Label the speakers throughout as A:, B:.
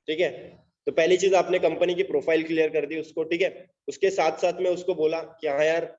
A: ठीक है। तो पहली चीज आपने कंपनी की प्रोफाइल क्लियर कर दी उसको, ठीक है। उसके साथ साथ में उसको बोला कि हाँ यार,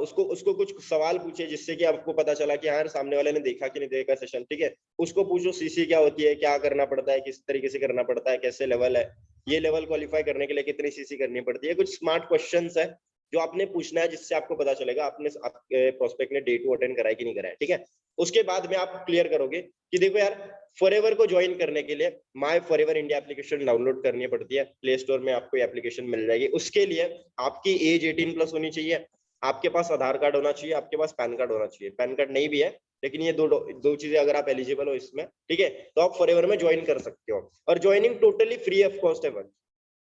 A: उसको उसको कुछ सवाल पूछे जिससे कि आपको पता चला कि हाँ यार सामने वाले ने देखा कि नहीं देखा सेशन, ठीक है। उसको पूछो सीसी क्या होती है, क्या करना पड़ता है, किस तरीके से करना पड़ता है, कैसे लेवल है, ये लेवल क्वालिफाई करने के लिए कितनी सीसी करनी पड़ती है। कुछ स्मार्ट क्वेश्चंस है जो आपने पूछना है, जिससे आपको पता चलेगा आपने आपके प्रोस्पेक्ट ने डे 2 अटेंड करा है कि नहीं करा है, ठीक है। उसके बाद में आप क्लियर करोगे कि देखो यार, फॉरएवर को ज्वाइन करने के लिए my forever India application download करनी पड़ती है, प्ले स्टोर में आपको एप्लीकेशन मिल जाएगी। उसके लिए आपकी एज 18+ होनी चाहिए, आपके पास आधार कार्ड होना चाहिए, आपके पास पैन कार्ड होना चाहिए। पैन कार्ड नहीं भी है, लेकिन ये दो चीजें अगर आप एलिजिबल हो इसमें, ठीक है, तो आप फॉरएवर में ज्वाइन कर सकते हो। और joining totally free of cost है।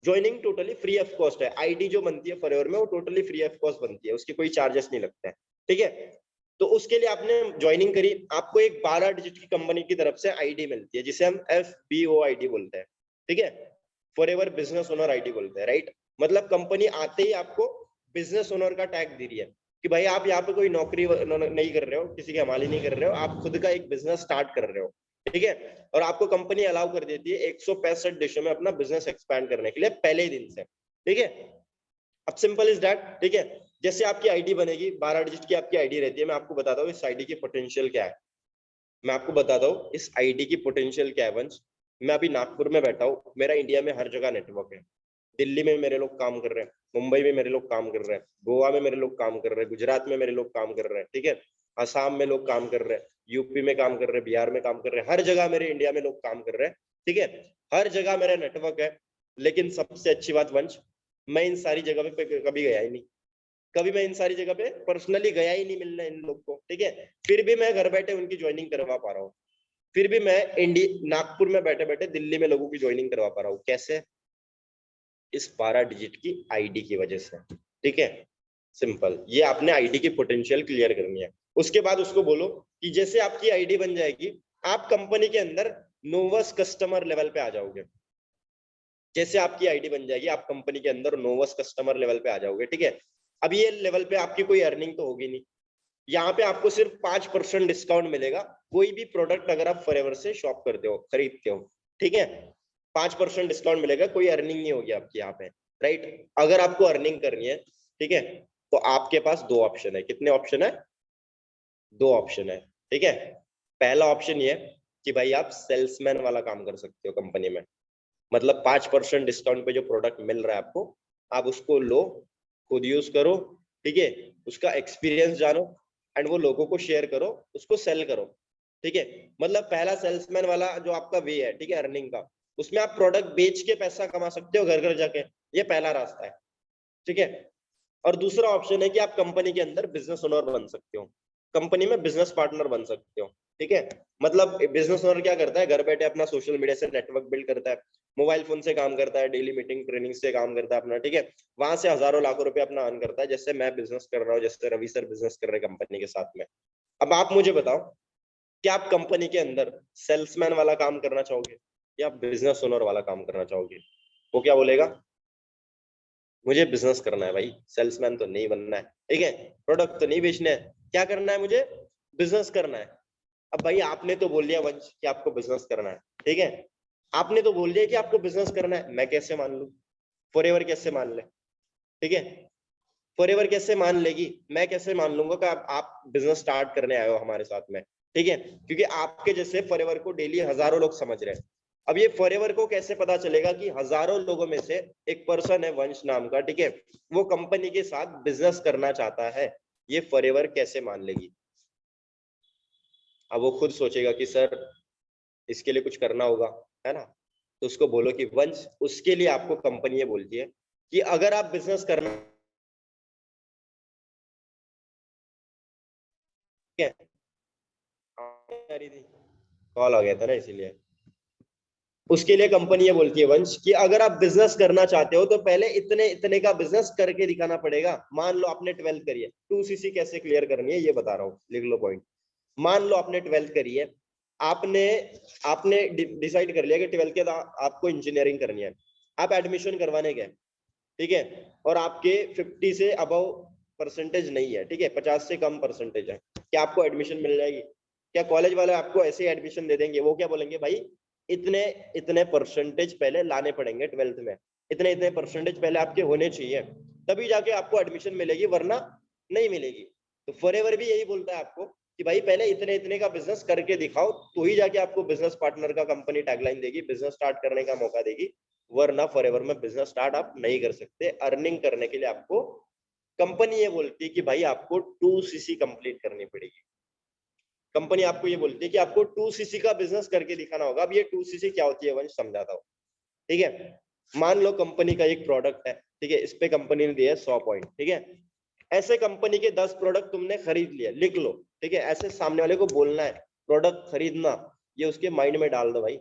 A: Joining totally free of cost है। आईडी जो बनती है फॉरएवर में वो टोटली फ्री ऑफ कॉस्ट बनती है, उसके कोई चार्जेस नहीं लगते हैं, ठीक है। तो उसके लिए आपने ज्वाइनिंग करी, आपको एक 12 डिजिट की कंपनी की तरफ से आईडी मिलती है, जिसे हम FBO ID बोलते हैं, ठीक है। फॉरएवर बिजनेस ओनर आईडी बोलते हैं, राइट। मतलब कंपनी आते ही आपको बिजनेस ओनर का टैग दे रही है कि भाई आप यहाँ पे कोई नौकरी नहीं कर रहे हो, किसी की हमाली नहीं कर रहे हो, आप खुद का एक बिजनेस स्टार्ट कर रहे हो, ठीक है। और आपको कंपनी अलाउ कर देती है 165 देशों में अपना बिजनेस एक्सपैंड करने के लिए पहले ही दिन से, ठीक है। अब सिंपल इज दैट, ठीक है। जैसे आपकी आईडी बनेगी, 12 डिजिट की आपकी आईडी रहती है। मैं आपको बताता हूँ इस आईडी की पोटेंशियल क्या है। मैं आपको बताता हूँ इस आईडी की पोटेंशियल क्या है वंश। मैं अभी नागपुर में बैठा हूँ, मेरा इंडिया में हर जगह नेटवर्क है। दिल्ली में मेरे लोग काम कर रहे हैं, मुंबई में मेरे लोग काम कर रहे हैं, गोवा में मेरे लोग काम कर रहे हैं, गुजरात में मेरे लोग काम कर रहे हैं, ठीक है। असम में लोग काम कर रहे हैं, यूपी में काम कर रहे हैं, बिहार में काम कर रहे हैं, हर जगह मेरे इंडिया में लोग काम कर रहे हैं, ठीक है। हर जगह मेरा नेटवर्क है। लेकिन सबसे अच्छी बात वंश, मैं इन सारी जगह पे कभी गया ही नहीं। कभी मैं इन सारी जगह पे पर्सनली गया ही नहीं मिलने इन लोग को, ठीक है। फिर भी मैं घर बैठे उनकी ज्वाइनिंग करवा पा रहा हूँ। फिर भी मैं नागपुर में बैठे बैठे दिल्ली में लोगों की ज्वाइनिंग करवा पा रहा हूँ। कैसे? इस 12 डिजिट की आईडी की वजह से, ठीक है। सिंपल, ये आपने आईडी की पोटेंशियल क्लियर करनी है। उसके बाद उसको बोलो कि जैसे आपकी आईडी बन जाएगी, आप कंपनी के अंदर नोवस कस्टमर लेवल पे आ जाओगे। जैसे आपकी आईडी बन जाएगी, आप कंपनी के अंदर नोवस कस्टमर लेवल पे आ जाओगे, ठीक है। अब ये लेवल पे आपकी कोई अर्निंग तो होगी नहीं। यहाँ पे आपको सिर्फ 5% डिस्काउंट मिलेगा, कोई भी प्रोडक्ट अगर आप फॉरएवर से शॉप करते हो, खरीदते हो, ठीक है। 5% डिस्काउंट मिलेगा, कोई अर्निंग नहीं होगी आपकी यहाँ पे, राइट। अगर आपको अर्निंग करनी है, ठीक है, तो आपके पास दो ऑप्शन है। कितने ऑप्शन है? दो ऑप्शन है, ठीक है। पहला ऑप्शन ये कि भाई आप सेल्समैन वाला काम कर सकते हो कंपनी में। मतलब 5% डिस्काउंट पे जो प्रोडक्ट मिल रहा है आपको, आप उसको लो, खुद यूज करो, ठीक है। उसका एक्सपीरियंस जानो एंड वो लोगों को शेयर करो, उसको सेल करो, ठीक है। मतलब पहला सेल्समैन वाला जो आपका वे है, ठीक है, अर्निंग का, उसमें आप प्रोडक्ट बेच के पैसा कमा सकते हो घर घर जाके। ये पहला रास्ता है, ठीक है। और दूसरा ऑप्शन है कि आप कंपनी के अंदर बिजनेस ओनर बन सकते हो, कंपनी में बिजनेस पार्टनर बन सकते हो, ठीक है। मतलब बिजनेस ओनर क्या करता है, घर बैठे अपना सोशल मीडिया से नेटवर्क बिल्ड करता है, मोबाइल फोन से काम करता है, डेली मीटिंग ट्रेनिंग से काम करता है अपना, ठीक है। वहां से हजारों लाखों रुपए अपना अर्न करता है, जैसे मैं बिजनेस कर रहा हूँ, जैसे रवि सर बिजनेस कर रहे हैं कंपनी के साथ में। अब आप मुझे बताओ कि आप कंपनी के अंदर सेल्समैन वाला काम करना चाहोगे या बिजनेस ओनर वाला काम करना चाहोगे? वो क्या बोलेगा? मुझे बिजनेस करना है भाई, सेल्समैन तो नहीं बनना है, ठीक है। प्रोडक्ट तो नहीं बेचना है, क्या करना है मुझे? बिजनेस करना है। अब भाई आपने तो बोल दिया वंश कि आपको बिजनेस करना है, ठीक है। आपने तो बोल दिया कि आपको बिजनेस करना है, मैं कैसे मान लूं? फॉरएवर कैसे मान ले? ठीक है, फॉरएवर कैसे मान लेगी, मैं कैसे मान लूंगा कि आप बिजनेस स्टार्ट करने आए हो हमारे साथ में, ठीक है। क्योंकि आपके जैसे फॉरएवर को डेली हजारों लोग समझ रहे हैं। अब ये फॉरएवर को कैसे पता चलेगा कि हजारों लोगों में से एक पर्सन है वंश नाम का, ठीक है, वो कंपनी के साथ बिजनेस करना चाहता है? ये फॉरएवर कैसे मान लेगी? अब वो खुद सोचेगा कि सर इसके लिए कुछ करना होगा, है ना। तो उसको बोलो कि वंश, उसके लिए आपको कंपनी ये बोलती है कि अगर आप बिजनेस करना, ठीक है, आ रही थी, कॉल आ गया था ना इसीलिए। उसके लिए कंपनी ये बोलती है वंश कि अगर आप बिजनेस करना चाहते हो तो पहले इतने इतने का बिजनेस करके दिखाना पड़ेगा। मान लो आपने 12th करी है, 2cc कैसे क्लियर करनी है ये बता रहा हूँ, लिख लो पॉइंट। मान लो आपने 12th करी है, आपने आपने डिसाइड कर लिया कि 12th के बाद आपको इंजीनियरिंग करनी है। आप एडमिशन करवाने गए, ठीक है, और आपके 50 से अबव परसेंटेज नहीं है, ठीक है, 50 से कम परसेंटेज है, क्या आपको एडमिशन मिल जाएगी? क्या कॉलेज वाले आपको ऐसे एडमिशन दे देंगे? वो क्या बोलेंगे, भाई इतने इतने परसेंटेज पहले लाने पड़ेंगे 12th में, इतने इतने परसेंटेज पहले आपके होने चाहिए, तभी जाके आपको एडमिशन मिलेगी, वरना नहीं मिलेगी। तो फॉरएवर भी यही बोलता है आपको कि भाई पहले इतने इतने का बिजनेस करके दिखाओ, तो ही जाके आपको बिजनेस पार्टनर का कंपनी टैगलाइन देगी, बिजनेस स्टार्ट करने का मौका देगी, वरना फॉरएवर में बिजनेस स्टार्ट आप नहीं कर सकते। अर्निंग करने के लिए आपको कंपनी ये बोलती है कि भाई आपको 2cc कंप्लीट करनी पड़ेगी। कंपनी आपको ये बोलती है कि आपको 2cc का बिजनेस करके दिखाना होगा। अब ये 2cc क्या होती है वंश समझाता हूँ, ठीक है। मान लो कंपनी का एक प्रोडक्ट है, ठीक है, इस पे कंपनी ने दिया है 100 पॉइंट, ठीक है। ऐसे कंपनी के 10 प्रोडक्ट तुमने खरीद लिए, लिख लो, ठीक है। ऐसे सामने वाले को बोलना है प्रोडक्ट खरीदना, ये उसके माइंड में डाल दो भाई,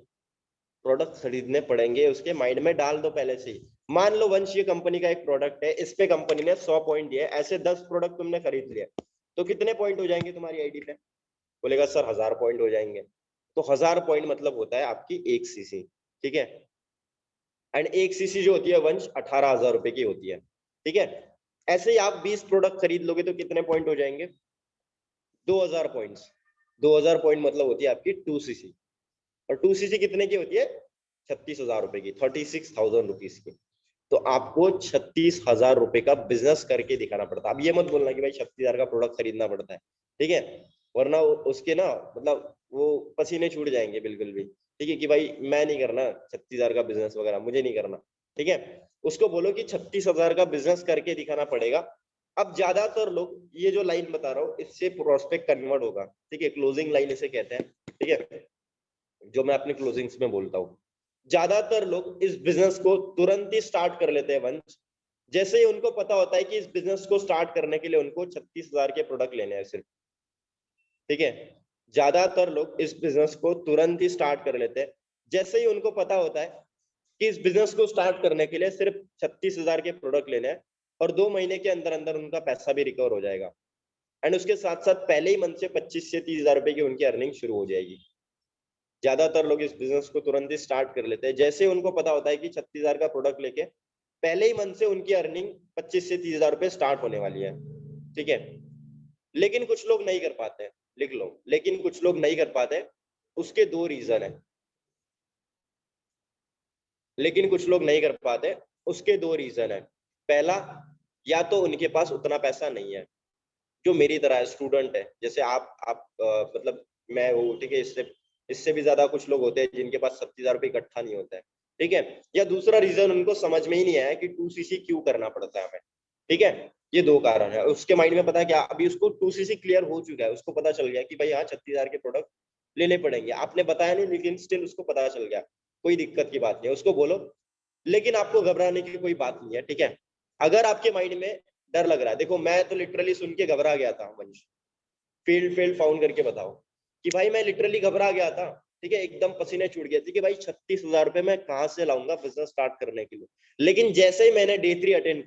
A: प्रोडक्ट खरीदने पड़ेंगे, उसके माइंड में डाल दो पहले से ही। मान लो वंश ये कंपनी का एक प्रोडक्ट है, इस पे कंपनी ने 100 पॉइंट दिए, ऐसे 10 प्रोडक्ट तुमने खरीद लिए, तो कितने पॉइंट हो जाएंगे तुम्हारी आईडी पे? बोलेगा सर 1000 पॉइंट हो जाएंगे। तो 1000 पॉइंट मतलब होता है आपकी 1cc, ठीक है। एंड 1cc जो होती है वंश 18,000 रुपए की होती है, ठीक है। ऐसे ही आप 20 प्रोडक्ट खरीद लोगे तो कितने पॉइंट हो जाएंगे? 2000 पॉइंट्स। 2000 पॉइंट मतलब होती है आपकी 2cc। और 2cc कितने की होती है? 36,000 रुपए की, 36,000 रुपीज की। तो आपको 36,000 रुपए का बिजनेस करके दिखाना पड़ता है। अब ये मत बोलना कि भाई 36,000 का प्रोडक्ट खरीदना पड़ता है, ठीक है, वरना उसके ना मतलब वो पसीने छूट जाएंगे बिल्कुल भी, ठीक है, कि भाई मैं नहीं करना 36,000 का बिजनेस वगैरह, मुझे नहीं करना, ठीक है। उसको बोलो कि 36,000 का बिजनेस करके दिखाना पड़ेगा। अब ज्यादातर लोग, ये जो लाइन बता रहा हूँ इससे प्रोस्पेक्ट कन्वर्ट होगा, ठीक है, क्लोजिंग लाइन इसे कहते हैं, ठीक है, जो मैं अपने क्लोजिंग्स में बोलता हूँ। ज्यादातर लोग इस बिजनेस को तुरंत ही स्टार्ट कर लेते हैं वंश, जैसे ही उनको पता होता है कि इस बिजनेस को स्टार्ट करने के लिए उनको 36,000 के प्रोडक्ट लेने हैं सिर्फ, ठीक है। ज्यादातर लोग इस बिजनेस को तुरंत ही स्टार्ट कर लेते हैं, जैसे ही उनको पता होता है कि इस बिजनेस को स्टार्ट करने के लिए सिर्फ 36,000 के प्रोडक्ट लेने हैं, और 2 महीने के अंदर अंदर उनका पैसा भी रिकवर हो जाएगा। एंड उसके साथ साथ पहले ही मंथ से 25 से 30,000 रुपए की उनकी अर्निंग शुरू हो जाएगी। ज्यादातर लोग इस बिजनेस को तुरंत ही स्टार्ट कर लेते हैं, जैसे उनको पता होता है कि 36,000 का प्रोडक्ट लेके पहले ही मंथ से उनकी अर्निंग 25 से 30,000 रुपए स्टार्ट होने वाली है, ठीक है। लेकिन कुछ लोग नहीं कर पाते, लिख लो, लेकिन कुछ लोग नहीं कर पाते, उसके दो रीजन है। लेकिन कुछ लोग नहीं कर पाते, उसके दो रीजन है। पहला, या तो उनके पास उतना पैसा नहीं है, जो मेरी तरह है, स्टूडेंट है, जैसे आप मतलब मैं हूँ, ठीक है। इससे इससे भी ज्यादा कुछ लोग होते हैं जिनके पास 37,000 रुपये इकट्ठा नहीं होता है, ठीक है। या दूसरा रीजन, उनको समझ में ही नहीं आया कि 2cc क्यों करना पड़ता है हमें, ठीक है। ये दो कारण है। उसके माइंड में पता है क्या, अभी उसको 2cc क्लियर हो चुका है, उसको पता चल गया कि भाई हाँ 36,000 के प्रोडक्ट लेने पड़ेंगे, आपने बताया नहीं लेकिन स्टिल उसको पता चल गया, कोई दिक्कत की बात नहीं है, उसको बोलो। लेकिन आपको घबराने की कोई बात नहीं है, ठीक है। अगर आपके माइंड में डर लग रहा है, देखो मैं तो लिटरली सुन के घबरा गया था वंश, फील्ड फील्ड फाउंड करके बताओ कि भाई मैं लिटरली घबरा गया था, ठीक है, एकदम पसीने छूट गए थे कि भाई 36,000 रुपए मैं कहाँ से लाऊंगा बिजनेस स्टार्ट करने के लिए। लेकिन जैसे ही मैंने डे 3 अटेंड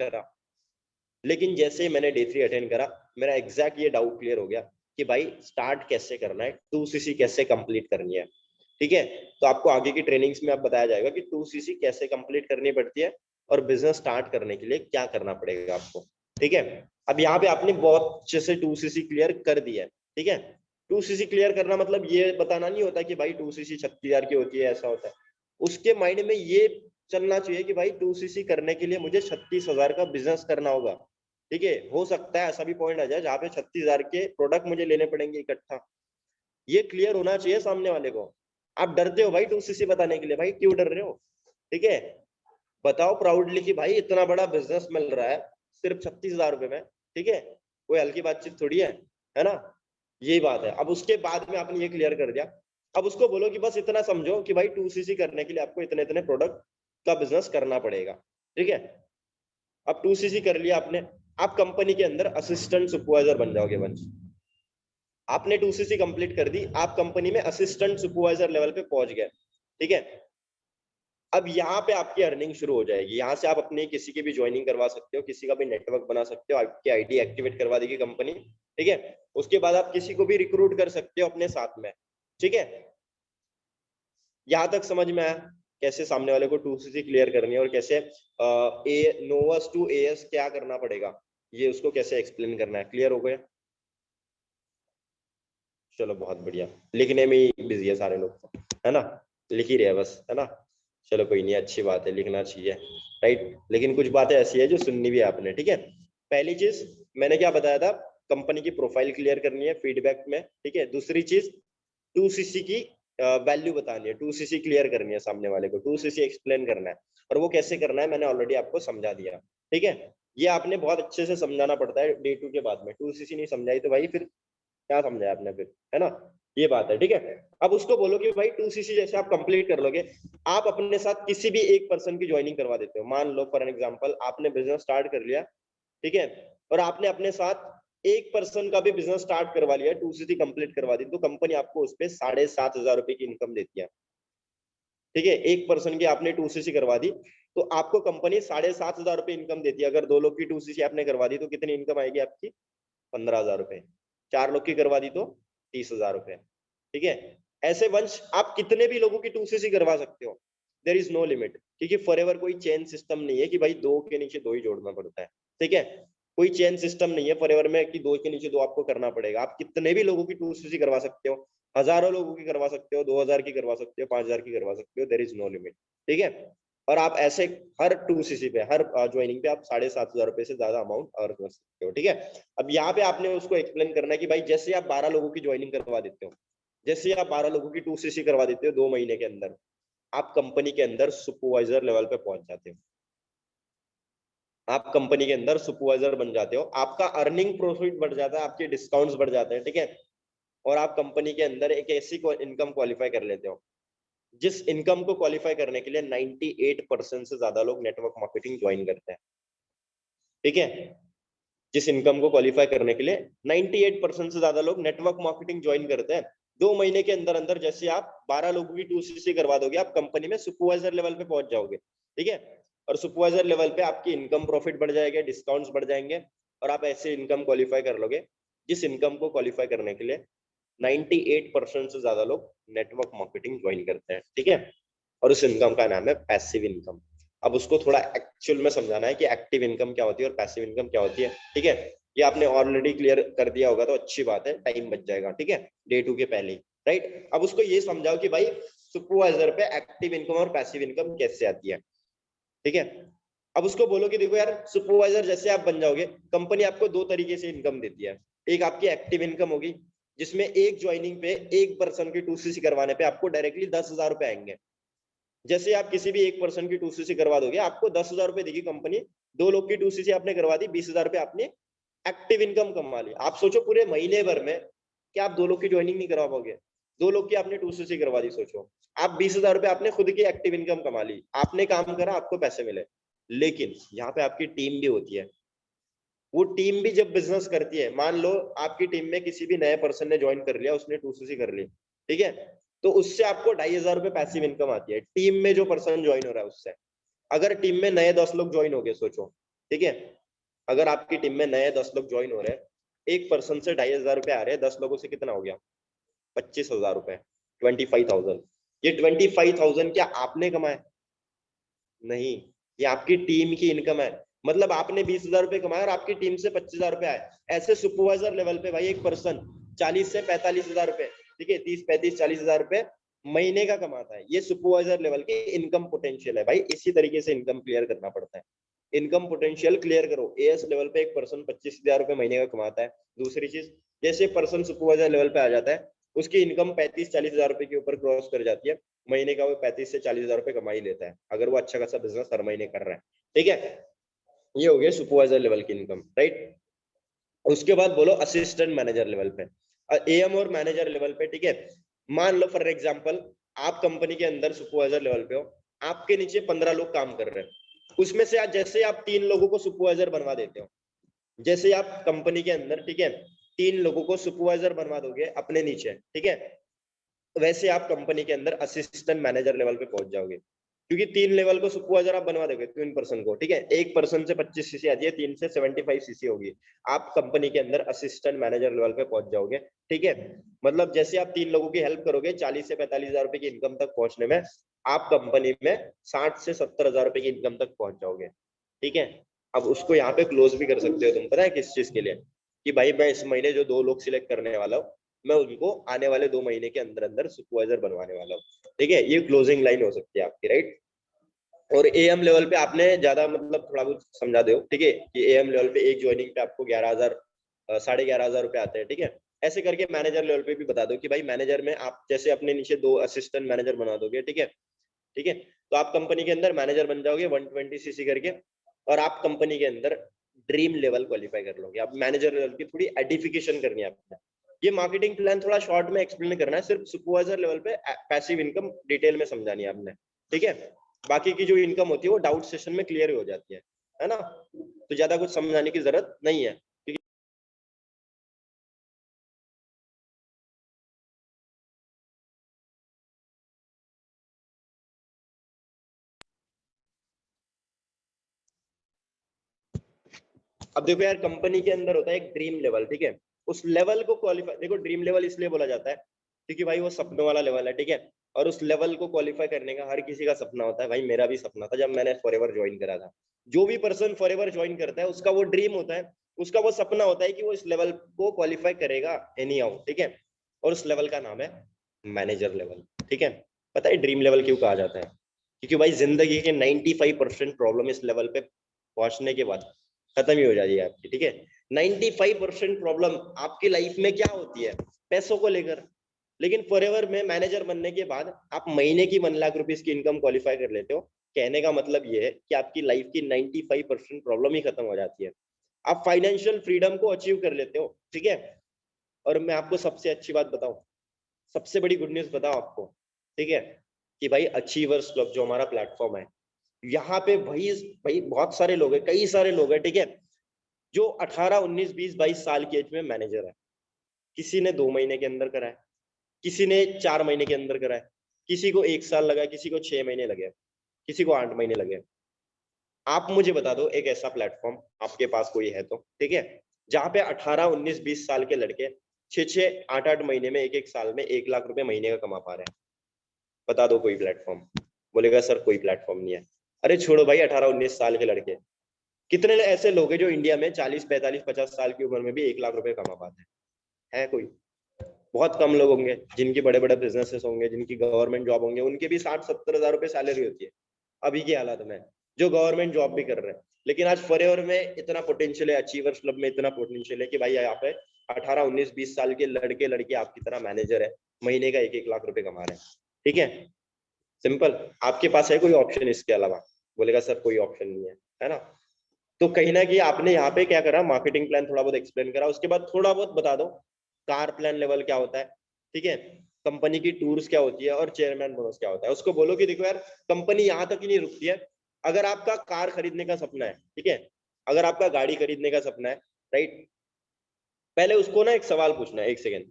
A: करा, मेरा एग्जैक्ट ये डाउट क्लियर हो गया कि भाई स्टार्ट कैसे करना है, 2cc कैसे कंप्लीट करनी है, ठीक है। तो आपको आगे की ट्रेनिंग्स में आप बताया जाएगा कि 2cc कैसे कंप्लीट करनी पड़ती है, और बिजनेस स्टार्ट करने के लिए क्या करना पड़ेगा आपको, ठीक है। अब यहाँ पे आपने बहुत अच्छे से 2cc क्लियर कर दिया है, ठीक है। 2cc क्लियर करना मतलब ये बताना नहीं होता कि भाई 2cc 36,000 की होती है, ऐसा होता है। उसके माइंड में ये चलना चाहिए कि भाई 2cc करने के लिए मुझे 36,000 का बिजनेस करना होगा, ठीक है। हो सकता है ऐसा भी पॉइंट आ जाए जहाँ पे 36,000 के प्रोडक्ट मुझे लेने पड़ेंगे इकट्ठा, ये क्लियर होना चाहिए सामने वाले को। आप डरते हो भाई 2cc बताने के लिए, भाई क्यों डर रहे हो, ठीक है। बताओ प्राउडली कि भाई इतना बड़ा बिजनेस मिल रहा है सिर्फ 36,000 रुपए में, ठीक है, कोई हल्की बातचीत थोड़ी है ना। यही बात है। अब उसके बाद में आपने ये क्लियर कर दिया, अब उसको बोलो कि बस इतना समझो कि भाई 2cc करने के लिए आपको इतने इतने प्रोडक्ट का बिजनेस करना पड़ेगा, ठीक है। अब 2cc कर लिया आपने, आप कंपनी के अंदर असिस्टेंट सुपरवाइजर बन जाओगे वंश। आपने 2cc कंप्लीट कर दी, आप कंपनी में असिस्टेंट सुपरवाइजर लेवल पे पहुंच गए, ठीक है। अब यहाँ पे आपकी अर्निंग शुरू हो जाएगी, यहाँ से आप अपनी किसी की भी ज्वाइनिंग करवा सकते हो, किसी का भी नेटवर्क बना सकते हो, आपकी आईडी एक्टिवेट करवा देगी कंपनी, ठीक है। उसके बाद आप किसी को भी रिक्रूट कर सकते हो अपने साथ में, ठीक है। यहाँ तक समझ में आया कैसे सामने वाले को 2cc क्लियर करनी है, और कैसे ए नोवस टू एएस क्या करना पड़ेगा, ये उसको कैसे एक्सप्लेन करना है। क्लियर हो गया? चलो बहुत बढ़िया, लिखने में ही बिजी है सारे लोग, है ना। लिख ही रहे हैं बस, है ना। चलो कोई नहीं, अच्छी बात है, लिखना चाहिए, राइट। लेकिन कुछ बातें ऐसी है जो सुननी भी है आपने, ठीक है। पहली चीज मैंने क्या बताया था, कंपनी की प्रोफाइल क्लियर करनी है फीडबैक में, ठीक है। दूसरी चीज 2cc की वैल्यू बतानी है, 2cc क्लियर करनी है सामने वाले को, 2cc एक्सप्लेन करना है। और वो कैसे करना है मैंने ऑलरेडी आपको समझा दिया, ठीक है। ये आपने बहुत अच्छे से समझाना पड़ता है डे 2 के बाद में, 2cc नहीं समझाई तो भाई फिर क्या समझाया आपने फिर, है ना। ये बात है, ठीक है। अब उसको बोलो कि भाई 2cc जैसे आप कंप्लीट कर लोगे, आप अपने साथ किसी भी एक पर्सन की ज्वाइनिंग करवा देते हो। मान लो फॉर एन एग्जांपल आपने बिजनेस स्टार्ट कर लिया, ठीक है, और आपने अपने साथ एक पर्सन का भी बिजनेस स्टार्ट करवा लिया, 2cc कंप्लीट करवा दी, तो कंपनी आपको उस पर 7,500 रुपए की इनकम देती है, ठीक है। एक पर्सन की आपने 2cc करवा दी तो आपको कंपनी 7,500 रुपए इनकम देती है। अगर 2 लोग की 2cc आपने करवा दी तो कितनी इनकम आएगी आपकी, 15,000 रुपए। 4 लोग की करवा दी तो 30,000 रुपए, ठीक है। ऐसे वंश आप कितने भी लोगों की 2cc करवा सकते हो, देर इज नो लिमिट, क्योंकि फॉरएवर कोई चेन सिस्टम नहीं है कि भाई 2 के नीचे 2 ही जोड़ना पड़ता है, ठीक है। कोई चेन सिस्टम नहीं है फॉरएवर में कि 2 के नीचे 2 आपको करना पड़ेगा। आप कितने भी लोगों की 2cc करवा सकते हो, हजारों लोगों की करवा सकते हो, 2,000 की करवा सकते हो, 5,000 की करवा सकते हो, देर इज नो लिमिट, ठीक है। और आप ऐसे हर 2cc पे, हर ज्वाइनिंग पे आप 7,500 रुपए से ज्यादा अमाउंट अर्न कर सकते हो, ठीक है। अब यहाँ पे आपने उसको एक्सप्लेन करना है कि भाई जैसे आप 12 लोगों की ज्वाइनिंग करवा देते हो, जैसे आप 12 लोगों की 2cc करवा देते हो 2 महीने के अंदर, आप कंपनी के अंदर सुपरवाइजर लेवल पे पहुंच जाते हो। आप कंपनी के अंदर सुपरवाइजर बन जाते हो, आपका अर्निंग प्रॉफिट बढ़ जाता है, आपके डिस्काउंट्स बढ़ जाते हैं, ठीक है। और आप कंपनी के अंदर एक ऐसी इनकम क्वालिफाई कर लेते हो जिस इनकम को क्वालिफाई करने के लिए 98% से ज्यादा लोग नेटवर्क मार्केटिंग ज्वाइन करते हैं, ठीक है। जिस इनकम को क्वालिफाई करने के लिए 98% से ज्यादा लोग नेटवर्क मार्केटिंग ज्वाइन करते हैं। 2 महीने के अंदर अंदर जैसे आप 12 लोगों की 2cc करवा दोगे, आप कंपनी में सुपरवाइजर लेवल पे पहुंच जाओगे, ठीक है। और सुपरवाइजर लेवल पे आपकी इनकम प्रॉफिट बढ़ जाएगा, डिस्काउंट्स बढ़ जाएंगे, और आप ऐसे इनकम क्वालिफाई कर लोगे जिस इनकम को क्वालिफाई करने के लिए 98% से ज्यादा लोग नेटवर्क मार्केटिंग ज्वाइन करते हैं, ठीक है। और उस इनकम का नाम है पैसिव इनकम। अब उसको थोड़ा एक्चुअल में समझाना है कि एक्टिव इनकम क्या होती है और पैसिव इनकम क्या होती है, ठीक है। ये आपने ऑलरेडी क्लियर कर दिया होगा तो अच्छी बात है, टाइम बच जाएगा, ठीक है, डे 2 के पहले ही, राइट। अब उसको ये समझाओ कि भाई सुपरवाइजर पे एक्टिव इनकम और पैसिव इनकम कैसे आती है, ठीक है। अब उसको बोलो कि देखो यार सुपरवाइजर जैसे आप बन जाओगे, कंपनी आपको 2 तरीके से इनकम देती है। एक आपकी एक्टिव इनकम होगी जिसमें एक ज्वाइनिंग पे एक पर्सन की 2cc करवाने पे आपको डायरेक्टली 10,000 रुपए आएंगे। जैसे आप किसी भी एक पर्सन की 2cc करवा दोगे, आपको 10,000 रुपए देगी कंपनी। 2 लोग की 2cc आपने करवा दी, 20,000 रुपए आपने एक्टिव इनकम कमा ली। आप सोचो पूरे महीने भर में क्या आप 2 लोग की ज्वाइनिंग नहीं करवा पाओगे। 2 लोग की आपने 2cc करवा दी, सोचो आप 20,000 रुपए आपने खुद की एक्टिव इनकम कमा ली, आपने काम करा, आपको पैसे मिले। लेकिन यहाँ पे आपकी टीम भी होती है। वो टीम भी जब बिजनेस करती है, मान लो आपकी टीम में किसी भी नए पर्सन ने ज्वाइन कर लिया, उसने 2cc कर ली, ठीक है, तो उससे आपको 2,500 रुपए पैसिव इनकम आती है, टीम में जो पर्सन ज्वाइन हो रहा है उससे। अगर टीम में नए 10 लोग ज्वाइन हो गए, सोचो, ठीक है, अगर आपकी टीम में नए 10 लोग ज्वाइन हो रहे हैं, एक पर्सन से 2,500 रुपए आ रहे हैं, 10 लोगों से कितना हो गया, 25,000 रुपए, 25,000। ये 25,000 क्या आपने कमाए, नहीं, ये आपकी टीम की इनकम है। मतलब आपने 20,000 रुपए कमाए और आपकी टीम से 25,000 रुपए आए। ऐसे सुपरवाइजर लेवल पे भाई एक पर्सन 40 से 45,000 रुपए, ठीक है, 30, 35, 40,000 रुपए महीने का कमाता है। ये सुपरवाइजर लेवल की इनकम पोटेंशियल है भाई। इसी तरीके से इनकम क्लियर करना पड़ता है। इनकम पोटेंशियल क्लियर करो। एएस लेवल पे एक पर्सन 25,000 रुपए महीने का कमाता है। दूसरी चीज, जैसे पर्सन सुपरवाइजर लेवल पे आ जाता है, उसकी इनकम 35, 40,000 रुपए के ऊपर क्रॉस कर जाती है। महीने का वो 35 से 40,000 रुपए कमा ही लेता है, अगर वो अच्छा खासा बिजनेस हर महीने कर रहा है, ठीक है। ये हो गया सुपरवाइजर लेवल की इनकम, राइट। उसके बाद बोलो असिस्टेंट मैनेजर लेवल पे, एएम और मैनेजर लेवल पे, ठीक है। मान लो फॉर एग्जांपल आप कंपनी के अंदर सुपरवाइजर लेवल पे हो, आपके नीचे 15 लोग काम कर रहे हैं, उसमें से आज जैसे आप 3 लोगों को सुपरवाइजर बनवा देते हो, जैसे आप कंपनी के अंदर, ठीक है, 3 लोगों को सुपरवाइजर बनवा दोगे अपने नीचे, ठीक है, वैसे आप कंपनी के अंदर असिस्टेंट मैनेजर लेवल पे पहुंच जाओगे। क्योंकि 3 लेवल को सुपरवाइजर आप बनवा दोगे 3 पर्सन को, ठीक है, एक पर्सन से 25cc आती है, 3 से 75cc होगी। आप कंपनी के अंदर असिस्टेंट मैनेजर लेवल पे पहुंच जाओगे, ठीक है। मतलब जैसे आप 3 लोगों की हेल्प करोगे 40 से 45,000 रुपए की इनकम तक पहुंचने में, आप कंपनी में 60 से 70,000 रुपए की इनकम तक पहुंच जाओगे, ठीक है। अब उसको यहाँ पे क्लोज भी कर सकते हो तुम, पता है किस चीज के लिए, कि भाई मैं इस महीने जो 2 लोग सिलेक्ट करने वाला हूँ, मैं उनको आने वाले 2 महीने के अंदर अंदर सुपरवाइजर बनवाने वाला हूँ। ठीक है, ये क्लोजिंग लाइन हो सकती है आपकी, राइट। और एएम लेवल पे आपने ज्यादा मतलब थोड़ा बहुत समझा दो, ठीक है, कि एएम लेवल पे एक ज्वाइनिंग पे आपको 11,000 11,500 रुपए आते हैं, ठीक है। ऐसे करके मैनेजर लेवल पे भी बता दो कि भाई मैनेजर में आप जैसे अपने नीचे 2 असिस्टेंट मैनेजर बना दोगे, ठीक है, ठीक है, तो आप कंपनी के अंदर मैनेजर बन जाओगे 120 सीसी करके, और आप कंपनी के अंदर ड्रीम लेवल क्वालिफाई कर लोगे। आप मैनेजर लेवल की थोड़ी एडिफिकेशन करनी है आपने। ये मार्केटिंग प्लान थोड़ा शॉर्ट में एक्सप्लेन करना है, सिर्फ सुपरवाइजर लेवल पे पैसिव इनकम डिटेल में समझानी है आपने, ठीक है। बाकी की जो इनकम होती है वो डाउट सेशन में क्लियर हो जाती है ना, तो ज्यादा कुछ समझाने की जरूरत नहीं है। अब देखो यार, कंपनी के अंदर होता है एक ड्रीम लेवल, ठीक है, उस लेवल को क्वालिफाई, देखो ड्रीम लेवल इसलिए बोला जाता है क्योंकि भाई वो सपनों वाला लेवल है, ठीक है। और उस लेवल को क्वालिफाई करने का हर किसी का सपना होता है, भाई मेरा भी सपना था जब मैंने फॉरएवर ज्वाइन करा था। जो भी पर्सन फॉरएवर ज्वाइन करता है उसका वो ड्रीम होता है, उसका वो सपना होता है कि वो इस लेवल को क्वालिफाई करेगा एनी हाउ, ठीक है। और उस लेवल का नाम है मैनेजर लेवल, ठीक है। पता है ड्रीम लेवल क्यों कहा जाता है? क्योंकि भाई जिंदगी के 95% प्रॉब्लम इस लेवल पे पहुंचने के बाद खत्म ही हो जाती है आपकी, ठीक है। 95% प्रॉब्लम आपकी लाइफ में क्या होती है? पैसों को लेकर। लेकिन फॉरएवर में मैनेजर बनने के बाद आप महीने की 1 लाख रुपीज की इनकम क्वालिफाई कर लेते हो। कहने का मतलब ये है कि आपकी लाइफ की 95% प्रॉब्लम ही खत्म हो जाती है। आप फाइनेंशियल फ्रीडम को अचीव कर लेते हो, ठीक है। और मैं आपको सबसे अच्छी बात बताऊं, सबसे बड़ी गुड न्यूज बताओ आपको, ठीक है, कि भाई अचीवर्स क्लब जो हमारा प्लेटफॉर्म है, यहाँ पे भाई भाई बहुत सारे लोग हैं, कई सारे लोग हैं, ठीक है, जो 18, 19, 20, 22 साल की एज में मैनेजर है। किसी ने 2 महीने के अंदर करा है, किसी ने 4 महीने के अंदर करा है, किसी को 1 साल लगा, किसी को 6 महीने लगे, किसी को 8 महीने लगे। आप मुझे बता दो एक ऐसा प्लेटफॉर्म आपके पास कोई है तो, ठीक है, जहां पे 18, 19, 20 साल के लड़के 6, 6, 8, 8 महीने में, 1 1 साल में 1 लाख रुपए महीने का कमा पा रहे हैं। बता दो कोई प्लेटफॉर्म। बोलेगा सर कोई प्लेटफॉर्म नहीं है। अरे छोड़ो भाई, 18, 19 साल के लड़के, कितने ऐसे लोग हैं जो इंडिया में 40, 45, 50 साल की उम्र में भी 1 लाख रुपए कमा पाते हैं? है कोई? बहुत कम लोग होंगे जिनकी बड़े बड़े बिजनेसेस होंगे, जिनकी गवर्नमेंट जॉब होंगे, उनके भी 60, 70 हजार रुपए सैलरी होती है अभी की हालत में, जो गवर्नमेंट जॉब भी कर रहे हैं। लेकिन आज फॉरएवर में इतना पोटेंशियल है, अचीवर्स क्लब में इतना पोटेंशियल है कि भाई यहाँ पे 18, 19, 20 साल के लड़के लड़के आपकी तरह मैनेजर है, महीने का 1 1 लाख रुपए कमा रहे हैं, ठीक है। सिंपल। आपके पास है कोई ऑप्शन इसके अलावा? बोलेगा सर कोई ऑप्शन नहीं है ना। तो कहीं ना कहीं आपने यहाँ पे क्या करा, मार्केटिंग प्लान थोड़ा बहुत एक्सप्लेन करा, उसके बाद थोड़ा बहुत बता दो कार प्लान लेवल क्या होता है, ठीक है, कंपनी की टूर्स क्या होती है, और चेयरमैन बोनस क्या होता है। उसको बोलो कि देखो यार, कंपनी यहाँ तक ही नहीं रुकती है। अगर आपका कार खरीदने का सपना है, ठीक है, अगर आपका गाड़ी खरीदने का सपना है, राइट, पहले उसको ना एक सवाल पूछना है, 1 सेकेंड,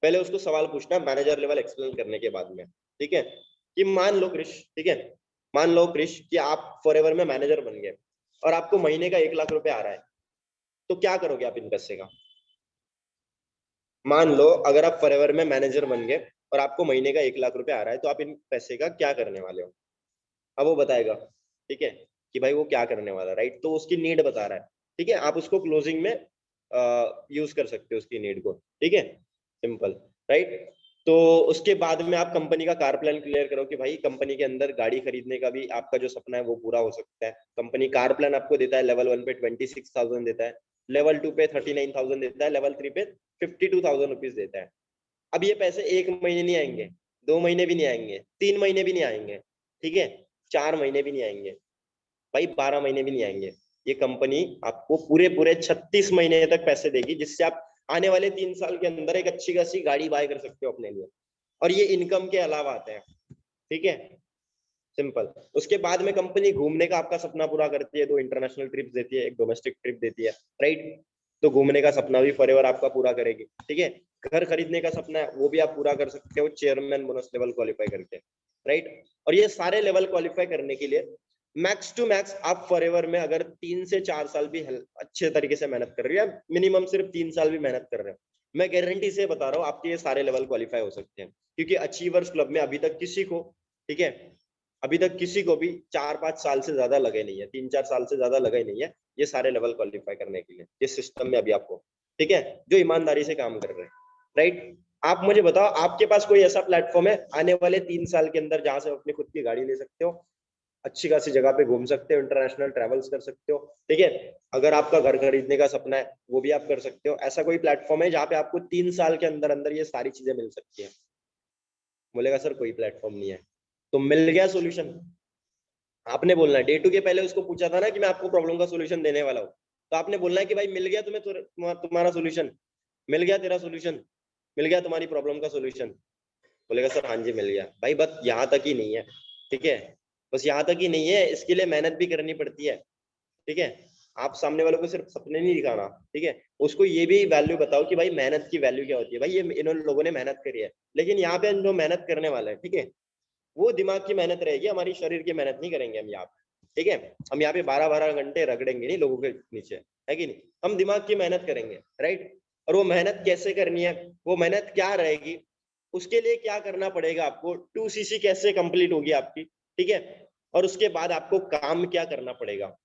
A: पहले उसको सवाल पूछना है मैनेजर लेवल एक्सप्लेन करने के बाद में, ठीक है, कि मान लो क्रिश, ठीक है, मान लो क्रिश कि आप फॉरएवर में मैनेजर बन गए और आपको महीने का 1 लाख रुपए आ रहा है, तो क्या करोगे आप इन पैसे का? मान लो अगर आप फॉरएवर में मैनेजर बन गए और आपको महीने का 1 लाख रुपए आ रहा है, तो आप इन पैसे का क्या करने वाले हो? अब वो बताएगा, ठीक है, कि भाई वो क्या करने वाला है, राइट, तो उसकी नीड बता रहा है, ठीक है, आप उसको क्लोजिंग में यूज कर सकते हो उसकी नीड को, ठीक है, सिंपल, राइट। तो उसके बाद में आप कंपनी का कार प्लान क्लियर करो कि भाई कंपनी के अंदर गाड़ी खरीदने का भी आपका जो सपना है वो पूरा हो सकता है। कंपनी कार प्लान आपको देता है, लेवल 1 पे 26,000 देता है, लेवल 2 पे 39,000 देता है, लेवल 3 पे 52,000 रुपीज देता है। अब ये पैसे 1 महीने नहीं आएंगे, 2 महीने भी नहीं आएंगे, 3 महीने भी नहीं आएंगे, ठीक है, 4 महीने भी नहीं आएंगे, भाई 12 महीने भी नहीं आएंगे। ये कंपनी आपको पूरे पूरे 36 महीने तक पैसे देगी, जिससे आप आने वाले 3 साल के अंदर एक अच्छी खासी गाड़ी बाय कर सकते हो अपने लिए। और ये इनकम के अलावा आते हैं, ठीक है, सिंपल। उसके बाद में कंपनी घूमने का आपका सपना पूरा करती है, 2 इंटरनेशनल ट्रिप देती है, एक डोमेस्टिक ट्रिप देती है, राइट। तो घूमने का सपना भी फॉरएवर आपका पूरा करेगी, ठीक है। घर खरीदने का सपना है वो भी आप पूरा कर सकते हो चेयरमैन बोनस लेवल क्वालिफाई करके, राइट। और ये सारे लेवल क्वालिफाई करने के लिए मैक्स टू मैक्स आप फॉरएवर में अगर 3 से 4 साल भी अच्छे तरीके से मेहनत कर रहे हो, या मिनिमम सिर्फ 3 साल भी मेहनत कर रहे हो, मैं गारंटी से बता रहा हूँ आपके ये सारे लेवल क्वालिफाई हो सकते हैं। क्योंकि अचीवर्स क्लब में अभी तक किसी को, ठीक है, अभी तक किसी को भी 4 5 साल से ज्यादा लगे नहीं है, 3 4 साल से ज्यादा लगे नहीं है ये सारे लेवल क्वालिफाई करने के लिए, इस सिस्टम में अभी आपको, ठीक है, जो ईमानदारी से काम कर रहे हैं, राइट। आप मुझे बताओ, आपके पास कोई ऐसा प्लेटफॉर्म है आने वाले 3 साल के अंदर जहां से अपनी खुद की गाड़ी ले सकते हो, अच्छी खासी जगह पे घूम सकते हो, इंटरनेशनल ट्रेवल्स कर सकते हो, ठीक है? अगर आपका घर खरीदने का सपना है वो भी आप कर सकते हो। ऐसा कोई प्लेटफॉर्म है जहाँ पे आपको 3 साल के अंदर अंदर ये सारी चीजें मिल सकती है? बोलेगा सर कोई प्लेटफॉर्म नहीं है। तो मिल गया सोल्यूशन। आपने बोलना है, डे टू के पहले उसको पूछा था ना कि मैं आपको प्रॉब्लम का सोल्यूशन देने वाला हूँ, तो आपने बोलना है कि भाई मिल गया तुम्हें तुम्हारा सोल्यूशन, मिल गया तेरा सोल्यूशन, मिल गया तुम्हारी प्रॉब्लम का सोल्यूशन। बोलेगा सर हाँ जी मिल गया। भाई बस यहाँ तक ही नहीं है, ठीक है? बस यहाँ तक ही नहीं है, इसके लिए मेहनत भी करनी पड़ती है, ठीक है? आप सामने वालों को सिर्फ सपने नहीं दिखाना, ठीक है? उसको ये भी वैल्यू बताओ कि भाई मेहनत की वैल्यू क्या होती है। भाई ये इन लोगों ने मेहनत करी है, लेकिन यहाँ पे जो मेहनत करने वाला है, ठीक है, वो दिमाग की मेहनत रहेगी, हमारी शरीर की मेहनत नहीं करेंगे हम यहाँ पे, ठीक है? हम यहाँ पे 12-12 घंटे रगड़ेंगे नहीं लोगों के नीचे, है कि नहीं? हम दिमाग की मेहनत करेंगे, राइट? और वो मेहनत कैसे करनी है, वो मेहनत क्या रहेगी, उसके लिए क्या करना पड़ेगा आपको, 2cc कैसे कंप्लीट होगी आपकी, ठीक है? और उसके बाद आपको काम क्या करना पड़ेगा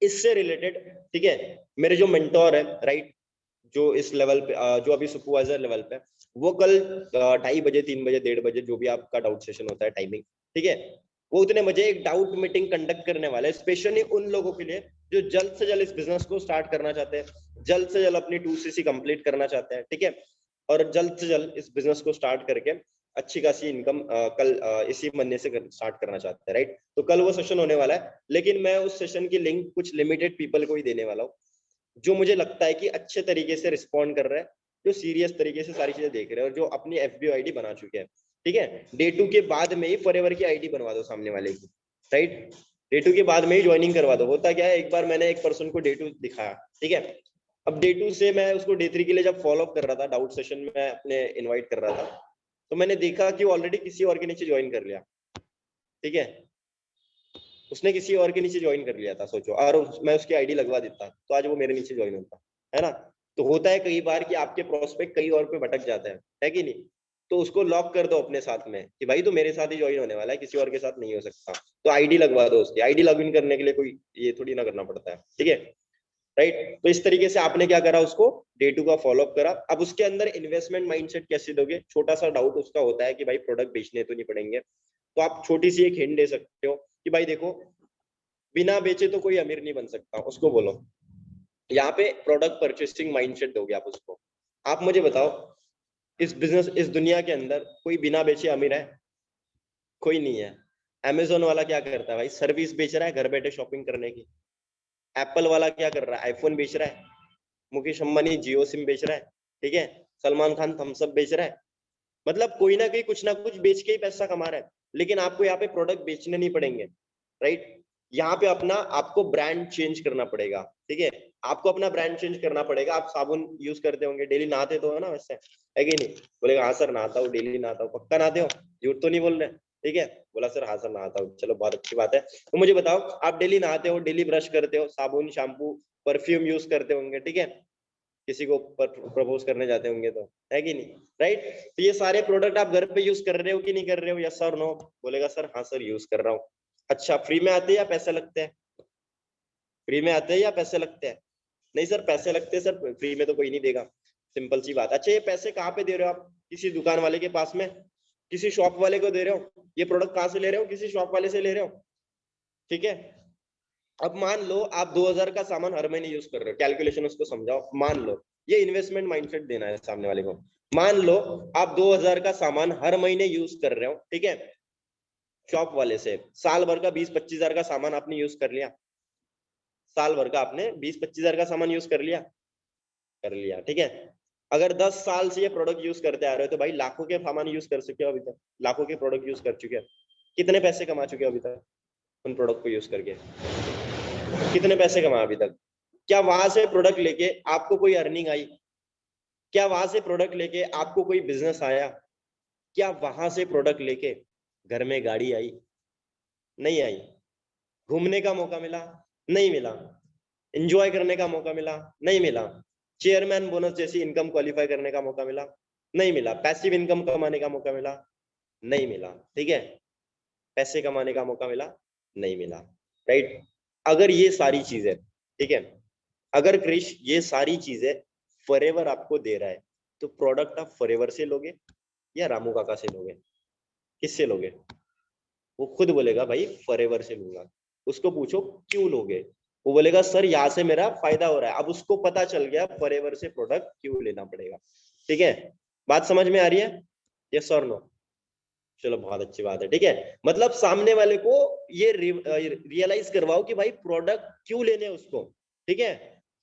A: इससे रिलेटेड, ठीक है? मेरे जो मेंटोर है, राइट, जो इस लेवल पे जो अभी सुपरवाइजर लेवल पे, वो कल 2:30 बजे, 3 बजे, 1:30 बजे, जो भी आपका डाउट सेशन होता है टाइमिंग, ठीक है, वो उतने बजे एक डाउट मीटिंग कंडक्ट करने वाला है, स्पेशली उन लोगों के लिए जो जल्द से जल्द इस बिजनेस को स्टार्ट करना चाहते हैं, जल्द से जल्द अपनी 2cc कंप्लीट करना चाहते हैं, ठीक है? और जल्द से जल्द इस बिजनेस को स्टार्ट करके अच्छी खासी इनकम कल इसी महीने से स्टार्ट करना चाहते हैं, राइट? तो कल वो सेशन होने वाला है, लेकिन मैं उस सेशन की लिंक कुछ लिमिटेड पीपल को ही देने वाला हूँ, जो मुझे लगता है कि अच्छे तरीके से रिस्पॉन्ड कर रहे हैं, जो सीरियस तरीके से सारी चीजें देख रहे हैं और जो अपनी एफबीओ आईडी बना चुके हैं, ठीक है? डे 2 के बाद में ही फॉरएवर की आईडी बनवा दो सामने वाले की, राइट? डे 2 के बाद में ही ज्वाइनिंग करवा दो। होता क्या है, एक बार मैंने एक पर्सन को डे 2 दिखाया, ठीक है? अब डे 2 से मैं उसको डे 3 के लिए जब फॉलो अप कर रहा था, डाउट सेशन में अपने इन्वाइट कर रहा था, तो मैंने देखा कि वो ऑलरेडी किसी और के नीचे ज्वाइन कर लिया, ठीक है? उसने किसी और के नीचे ज्वाइन कर लिया था, सोचो, और मैं उसकी आईडी लगवा देता तो आज वो मेरे नीचे ज्वाइन होता, है ना? तो होता है कई बार कि आपके प्रोस्पेक्ट कई और पे भटक जाते हैं, है कि नहीं? तो उसको लॉक कर दो अपने साथ में कि भाई तो मेरे साथ ही ज्वाइन होने वाला है, किसी और के साथ नहीं हो सकता। तो आईडी लगवा दो उसकी। आईडी लॉग इन करने के लिए कोई ये थोड़ी ना करना पड़ता है, ठीक है? राइट? तो इस तरीके से आपने क्या करा, उसको डे 2 का फॉलो अप करा। अब उसके अंदर इन्वेस्टमेंट माइंडसेट कैसे दोगे, छोटा सा डाउट उसका होता है कि भाई प्रोडक्ट बेचने तो नहीं पड़ेंगे, तो आप छोटी सी एक हिंट दे सकते हो कि भाई देखो, बिना बेचे तो कोई अमीर नहीं बन सकता, उसको बोलो। यहाँ पे प्रोडक्ट परचेसिंग माइंडसेट दोगे आप उसको। आप मुझे बताओ, इस बिजनेस, इस दुनिया के अंदर कोई बिना बेचे अमीर है? कोई नहीं है। अमेजोन वाला क्या करता है भाई, सर्विस बेच रहा है घर बैठे शॉपिंग करने की। एप्पल वाला क्या कर रहा है, आईफोन बेच रहा है। मुकेश अंबानी जियो सिम बेच रहा है, ठीक है? सलमान खान थम्स अप बेच रहा है। मतलब कोई ना कोई कुछ ना कुछ बेच के ही पैसा कमा रहा है। लेकिन आपको यहाँ पे प्रोडक्ट बेचने नहीं पड़ेंगे, राइट? यहाँ पे अपना आपको ब्रांड चेंज करना पड़ेगा, ठीक है? आपको अपना ब्रांड चेंज करना पड़ेगा। आप साबुन यूज करते होंगे, डेली नहाते तो है ना, वैसे है कि नहीं? बोलेगा हाँ सर नहाता हूँ, डेली नहाता हूँ। पक्का नहाते हो? झूठ तो नहीं बोल रहे? ठीक है, बोला सर हाँ सर नहाता हूँ। चलो बहुत अच्छी बात है। तो मुझे बताओ, आप डेली नहाते हो, डेली ब्रश करते हो, साबुन, शैम्पू, परफ्यूम यूज करते होंगे, ठीक है? किसी को प्रपोज करने जाते होंगे तो, है कि नहीं? राइट? तो ये सारे प्रोडक्ट आप घर पे यूज कर रहे हो कि नहीं कर रहे हो? यस और नो? बोलेगा सर हाँ सर यूज कर रहा हूँ। अच्छा, फ्री में आते हैं या पैसे लगते हैं? फ्री में आते हैं या पैसे लगते हैं? नहीं सर पैसे लगते हैं सर, फ्री में तो कोई नहीं देगा। सिंपल सी बात। अच्छा, ये पैसे कहाँ पे दे रहे हो आप? किसी दुकान वाले के पास में, किसी शॉप वाले को दे रहे हो। ये प्रोडक्ट कहाँ से ले रहे हो? किसी शॉप वाले से ले रहे हो, ठीक है? अब मान लो आप 2000 का सामान हर महीने यूज कर रहे हो, कैलकुलेशन उसको समझाओ। मान लो, ये इन्वेस्टमेंट माइंडसेट देना है सामने वाले को। मान लो आप 2000 का सामान हर महीने यूज कर रहे हो, ठीक है? शॉप वाले से साल भर का 20-25 हजार का सामान आपने यूज कर लिया। साल भर का आपने 20-25 हजार का सामान यूज कर लिया, ठीक है? अगर 10 साल से ये प्रोडक्ट यूज करते आ रहे हो तो भाई लाखों के सामान यूज कर चुके हो अभी तक, लाखों के प्रोडक्ट यूज कर चुके हो। कितने पैसे कमा चुके हो अभी तक उन प्रोडक्ट को यूज करके? कितने पैसे कमा अभी तक? क्या वहां से प्रोडक्ट लेके आपको कोई अर्निंग आई? क्या वहां से प्रोडक्ट लेके आपको कोई बिजनेस आया? क्या वहां से प्रोडक्ट लेके घर में गाड़ी आई? नहीं आई। घूमने का मौका मिला? नहीं मिला। एंजॉय करने का मौका मिला? नहीं मिला। चेयरमैन बोनस जैसी इनकम क्वालिफाई करने का मौका मिला? नहीं मिला। पैसिव इनकम कमाने का मौका मिला? नहीं मिला, ठीक है? पैसे कमाने का मौका मिला? नहीं मिला, राइट? अगर ये सारी चीजें, ठीक है, अगर क्रिश ये सारी चीजें फॉरएवर आपको दे रहा है, तो प्रोडक्ट आप फॉरएवर से लोगे या रामू काका से लोगे, किससे लोगे? वो खुद बोलेगा भाई फॉरएवर से लूंगा। उसको पूछो क्यों लोगे, वो बोलेगा सर यहाँ से मेरा फायदा हो रहा है। अब उसको पता चल गया फॉरएवर से प्रोडक्ट क्यों लेना पड़ेगा। ठीक है, बात समझ में आ रही है? यस और नो? चलो बहुत अच्छी बात है। ठीक है, मतलब सामने वाले को ये रियलाइज करवाओ कि भाई प्रोडक्ट क्यों लेने उसको। ठीक है,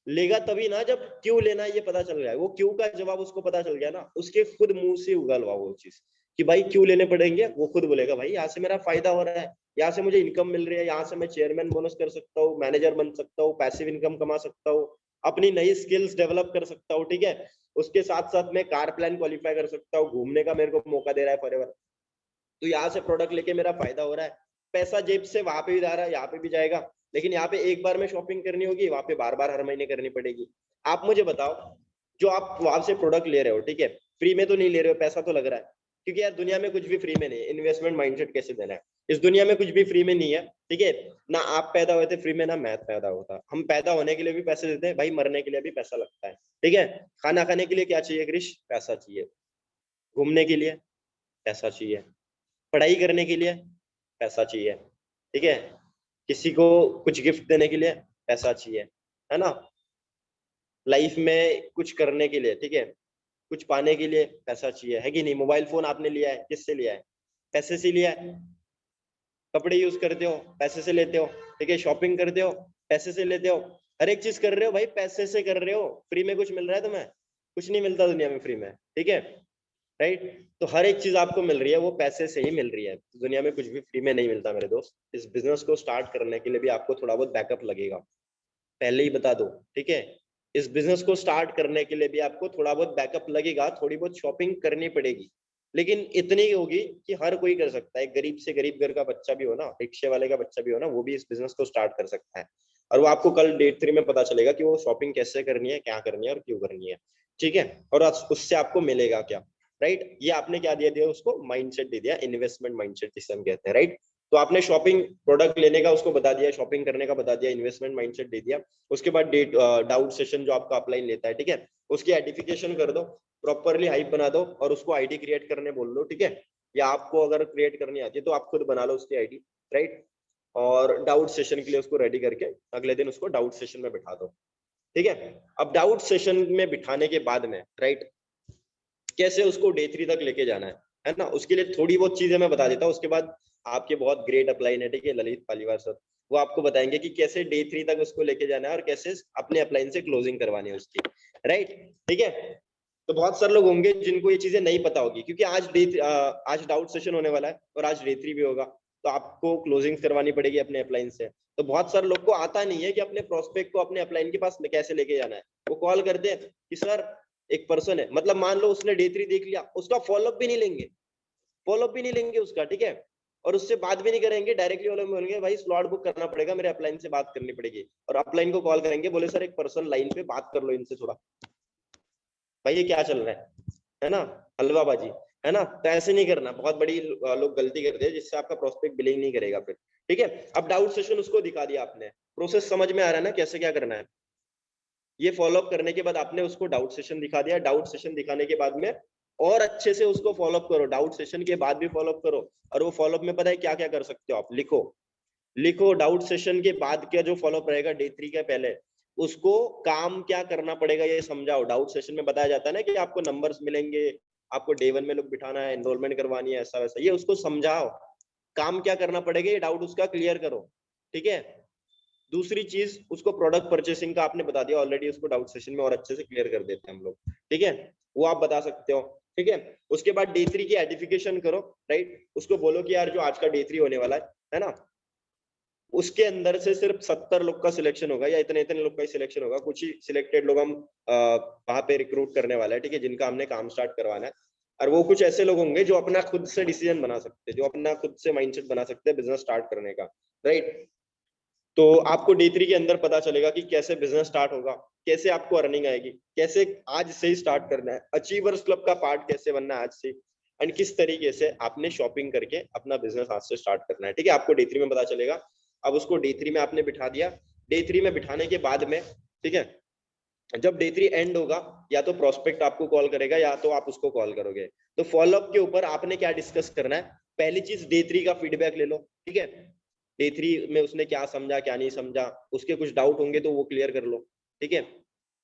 A: लेगा तभी ना जब क्यों लेना है ये पता चल गया। वो क्यों का जवाब उसको पता चल गया ना, उसके खुद मुंह से उगलवाओ वो चीज कि भाई क्यों लेने पड़ेंगे। वो खुद बोलेगा भाई यहाँ से मेरा फायदा हो रहा है, यहाँ से मुझे इनकम मिल रही है, यहाँ से मैं चेयरमैन बोनस कर सकता हूँ, मैनेजर बन सकता हूँ, पैसिव इनकम कमा सकता हूँ, अपनी नई स्किल्स डेवलप कर सकता हूँ। ठीक है, उसके साथ साथ मैं कार प्लान क्वालिफाई कर सकता हूँ, घूमने का मेरे को मौका दे रहा है फॉरएवर। तो यहाँ से प्रोडक्ट लेके मेरा फायदा हो रहा है, पैसा जेब से वहां पे भी जा रहा है, यहाँ पे भी जाएगा। लेकिन यहाँ पे एक बार में शॉपिंग करनी होगी, वहां पे बार बार हर महीने करनी पड़ेगी। आप मुझे बताओ, जो आप वहां से प्रोडक्ट ले रहे हो, ठीक है, फ्री में तो नहीं ले रहे हो, पैसा तो लग रहा है, क्योंकि यार दुनिया में कुछ भी फ्री में नहीं है। इन्वेस्टमेंट माइंडसेट कैसे देना है, इस दुनिया में कुछ भी फ्री में नहीं है। ठीक है, ना आप पैदा हुए थे फ्री में, ना मैं पैदा होता। हम पैदा होने के लिए भी पैसे देते हैं भाई, मरने के लिए भी पैसा लगता है। ठीक है, खाना खाने के लिए क्या चाहिए क्रिश? पैसा चाहिए। घूमने के लिए पैसा चाहिए। पढ़ाई करने के लिए पैसा चाहिए। ठीक है, किसी को कुछ गिफ्ट देने के लिए पैसा चाहिए, है ना? लाइफ में कुछ करने के लिए, ठीक है, कुछ पाने के लिए पैसा चाहिए, है कि नहीं? मोबाइल फोन आपने लिया है, किससे लिया है? पैसे से लिया है। कपड़े यूज करते हो, पैसे से लेते हो। ठीक है, शॉपिंग करते हो, पैसे से लेते हो। हर एक चीज कर रहे हो भाई, पैसे से कर रहे हो। फ्री में कुछ मिल रहा है तुम्हें? कुछ नहीं मिलता दुनिया में फ्री में। ठीक है, राइट? तो हर एक चीज आपको मिल रही है वो पैसे से ही मिल रही है। दुनिया में कुछ भी फ्री में नहीं मिलता मेरे दोस्त। इस बिजनेस को स्टार्ट करने के लिए भी आपको थोड़ा बहुत बैकअप लगेगा, पहले ही बता दो। ठीक है, इस बिजनेस को स्टार्ट करने के लिए भी आपको थोड़ा बहुत बैकअप लगेगा, थोड़ी बहुत शॉपिंग करनी पड़ेगी, लेकिन इतनी होगी कि हर कोई कर सकता है। गरीब से गरीब घर का बच्चा भी हो ना, रिक्शे वाले का बच्चा भी हो ना, वो भी इस बिजनेस को स्टार्ट कर सकता है। और वो आपको कल डे 3 में पता चलेगा कि वो शॉपिंग कैसे करनी है, क्या करनी है और क्यों करनी है। ठीक है, और उससे आपको मिलेगा क्या, राइट? ये आपने क्या दिया दिया उसको? माइंडसेट दे दिया, इन्वेस्टमेंट माइंडसेट जिसे हम कहते हैं, राइट? तो आपने शॉपिंग प्रोडक्ट लेने का उसको बता दिया, शॉपिंग करने का बता दिया, इन्वेस्टमेंट माइंडसेट दे दिया। उसके बाद डाउट सेशन जो आपका अपलाइन लेता है, ठीक है, उसकी आइडेंटिफिकेशन कर दो, प्रॉपरली हाइप बना दो और उसको आईडी क्रिएट करने बोल दो। ठीक है, या आपको अगर क्रिएट करनी आती है तो आप खुद बना लो उसकी आईडी, राइट? और डाउट सेशन के लिए उसको रेडी करके अगले दिन उसको डाउट सेशन में बिठा दो। ठीक है, अब डाउट सेशन में बिठाने के बाद में, राइट, कैसे उसको डे 3 तक लेके जाना है ना, उसके लिए थोड़ी बहुत चीजें मैं बता देता हूँ। उसके बाद आपके बहुत ग्रेट अपलाइन है, ठीक है, ललित पालीवाल सर, वो आपको बताएंगे कि कैसे डे 3 तक उसको लेके जाना है और कैसे अपने अपलाइन से क्लोजिंग करवानी है उसकी, राइट? ठीक है, तो बहुत सारे लोग होंगे जिनको ये चीजें नहीं पता होगी, क्योंकि आज डाउट सेशन होने वाला है और आज डे 3 भी होगा, तो आपको क्लोजिंग करवानी पड़ेगी अपने अपलाइन से। तो बहुत सारे लोग को आता नहीं है कि अपने प्रोस्पेक्ट को अपने अपलाइन के पास कैसे लेके जाना है। वो कॉल करते हैं कि सर एक पर्सन है, मतलब मान लो उसने डे 3 देख लिया, उसका फॉलोअप भी नहीं लेंगे, फॉलोअप भी नहीं लेंगे उसका, ठीक है, और उससे बात भी नहीं करेंगे, डायरेक्टली वाले बोलेंगे भाई स्लॉट बुक करना पड़ेगा, मेरे अपलाइन से बात करनी पड़ेगी। और अपलाइन को कॉल करेंगे, बोले सर एक पर्सन लाइन पे बात कर लो इनसे थोड़ा। भाई ये क्या चल रहा है ना? हलवाबाजी, है ना? तो ऐसे नहीं करना, बहुत बड़ी लोग गलती करते हैं जिससे आपका प्रोस्पेक्ट बिलिंग नहीं करेगा फिर। ठीक है, अब डाउट सेशन उसको दिखा दिया आपने, प्रोसेस समझ में आ रहा है ना कैसे क्या करना है? ये फॉलोअप करने के बाद आपने उसको डाउट सेशन दिखा दिया। डाउट सेशन दिखाने के बाद में और अच्छे से उसको फॉलोअप करो, डाउट सेशन के बाद भी फॉलोअप करो। और वो फॉलोअप में पता है क्या क्या कर सकते हो आप? लिखो, लिखो डाउट सेशन के बाद क्या जो फॉलोअप रहेगा डे 3 के पहले, उसको काम क्या करना पड़ेगा ये समझाओ। डाउट सेशन में बताया जाता है ना कि आपको नंबर्स मिलेंगे, आपको डे 1 में लोग बिठाना है, एनरोलमेंट करवानी है, ऐसा वैसा, ये उसको समझाओ, काम क्या करना पड़ेगा ये डाउट उसका क्लियर करो। ठीक है, दूसरी चीज उसको प्रोडक्ट परचेसिंग का आपने बता दिया ऑलरेडी, उसको डाउट सेशन में और अच्छे से क्लियर कर देते हैं हम लोग। ठीक है, वो आप बता सकते हो। ठीक है, उसके बाद डे 3 की आइडेंटिफिकेशन करो, राइट? उसको बोलो कि यार जो आज का डे 3 होने वाला है ना, उसके अंदर से सिर्फ 70 लोग का सिलेक्शन होगा या इतने इतने लोग का ही सिलेक्शन होगा, कुछ ही सिलेक्टेड लोग हम वहां पे रिक्रूट करने वाला है, ठीक है, जिनका हमने काम स्टार्ट करवाना है। और वो कुछ ऐसे लोग होंगे जो अपना खुद से डिसीजन बना सकते हैं, जो अपना खुद से माइंडसेट बना सकते हैं बिजनेस स्टार्ट करने का, राइट? तो आपको डे 3 के अंदर पता चलेगा कि कैसे बिजनेस स्टार्ट होगा, कैसे आपको अर्निंग आएगी, कैसे आज से ही स्टार्ट करना है, अचीवर्स क्लब का पार्ट कैसे बनना है आज से, एंड किस तरीके से आपने शॉपिंग करके अपना बिजनेस आज से स्टार्ट करना है। ठीक है, आपको डे 3 में पता चलेगा। अब उसको डे 3 में आपने बिठा दिया। डे 3 में बिठाने के बाद में, ठीक है, जब डे 3 एंड होगा, या तो प्रोस्पेक्ट आपको कॉल करेगा या तो आप उसको कॉल करोगे। तो फॉलोअप के ऊपर आपने क्या डिस्कस करना है, पहली चीज डे 3 का फीडबैक ले लो, ठीक है। डे 3 में उसने क्या समझा क्या नहीं समझा, उसके कुछ डाउट होंगे तो वो क्लियर कर लो, ठीक है।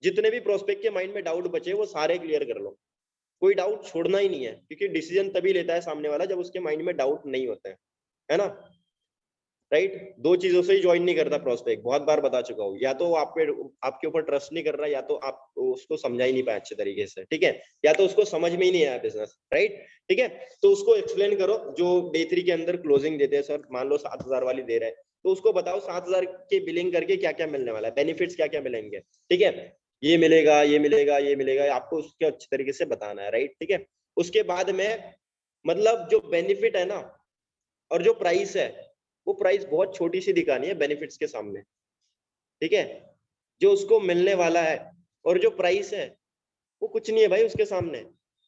A: जितने भी प्रोस्पेक्ट के माइंड में डाउट बचे वो सारे क्लियर कर लो, कोई डाउट छोड़ना ही नहीं है, क्योंकि डिसीजन तभी लेता है सामने वाला जब उसके माइंड में डाउट नहीं होता है ना। राइट, दो चीजों से ही ज्वाइन नहीं करता प्रोस्पेक्ट, बहुत बार बता चुका हूँ, या तो आपके ऊपर ट्रस्ट नहीं कर रहा, या तो आप उसको समझा ही नहीं पाए अच्छे तरीके से, ठीक है, या तो उसको समझ में ही नहीं आया बिजनेस, राइट, ठीक है। तो उसको एक्सप्लेन करो, जो डे 3 के अंदर क्लोजिंग देते हैं सर, मान लो 7,000 वाली दे रहे हैं, तो उसको बताओ 7,000 की बिलिंग करके क्या क्या मिलने वाला है, बेनिफिट्स क्या क्या मिलेंगे, ठीक है, ये मिलेगा ये मिलेगा ये मिलेगा, आपको उसके अच्छे तरीके से बताना है, राइट, ठीक है। उसके बाद में मतलब जो बेनिफिट है ना और जो प्राइस है, वो प्राइस बहुत छोटी सी दिखानी है बेनिफिट्स के सामने, ठीक है। जो उसको मिलने वाला है और जो प्राइस है वो कुछ नहीं है भाई उसके सामने,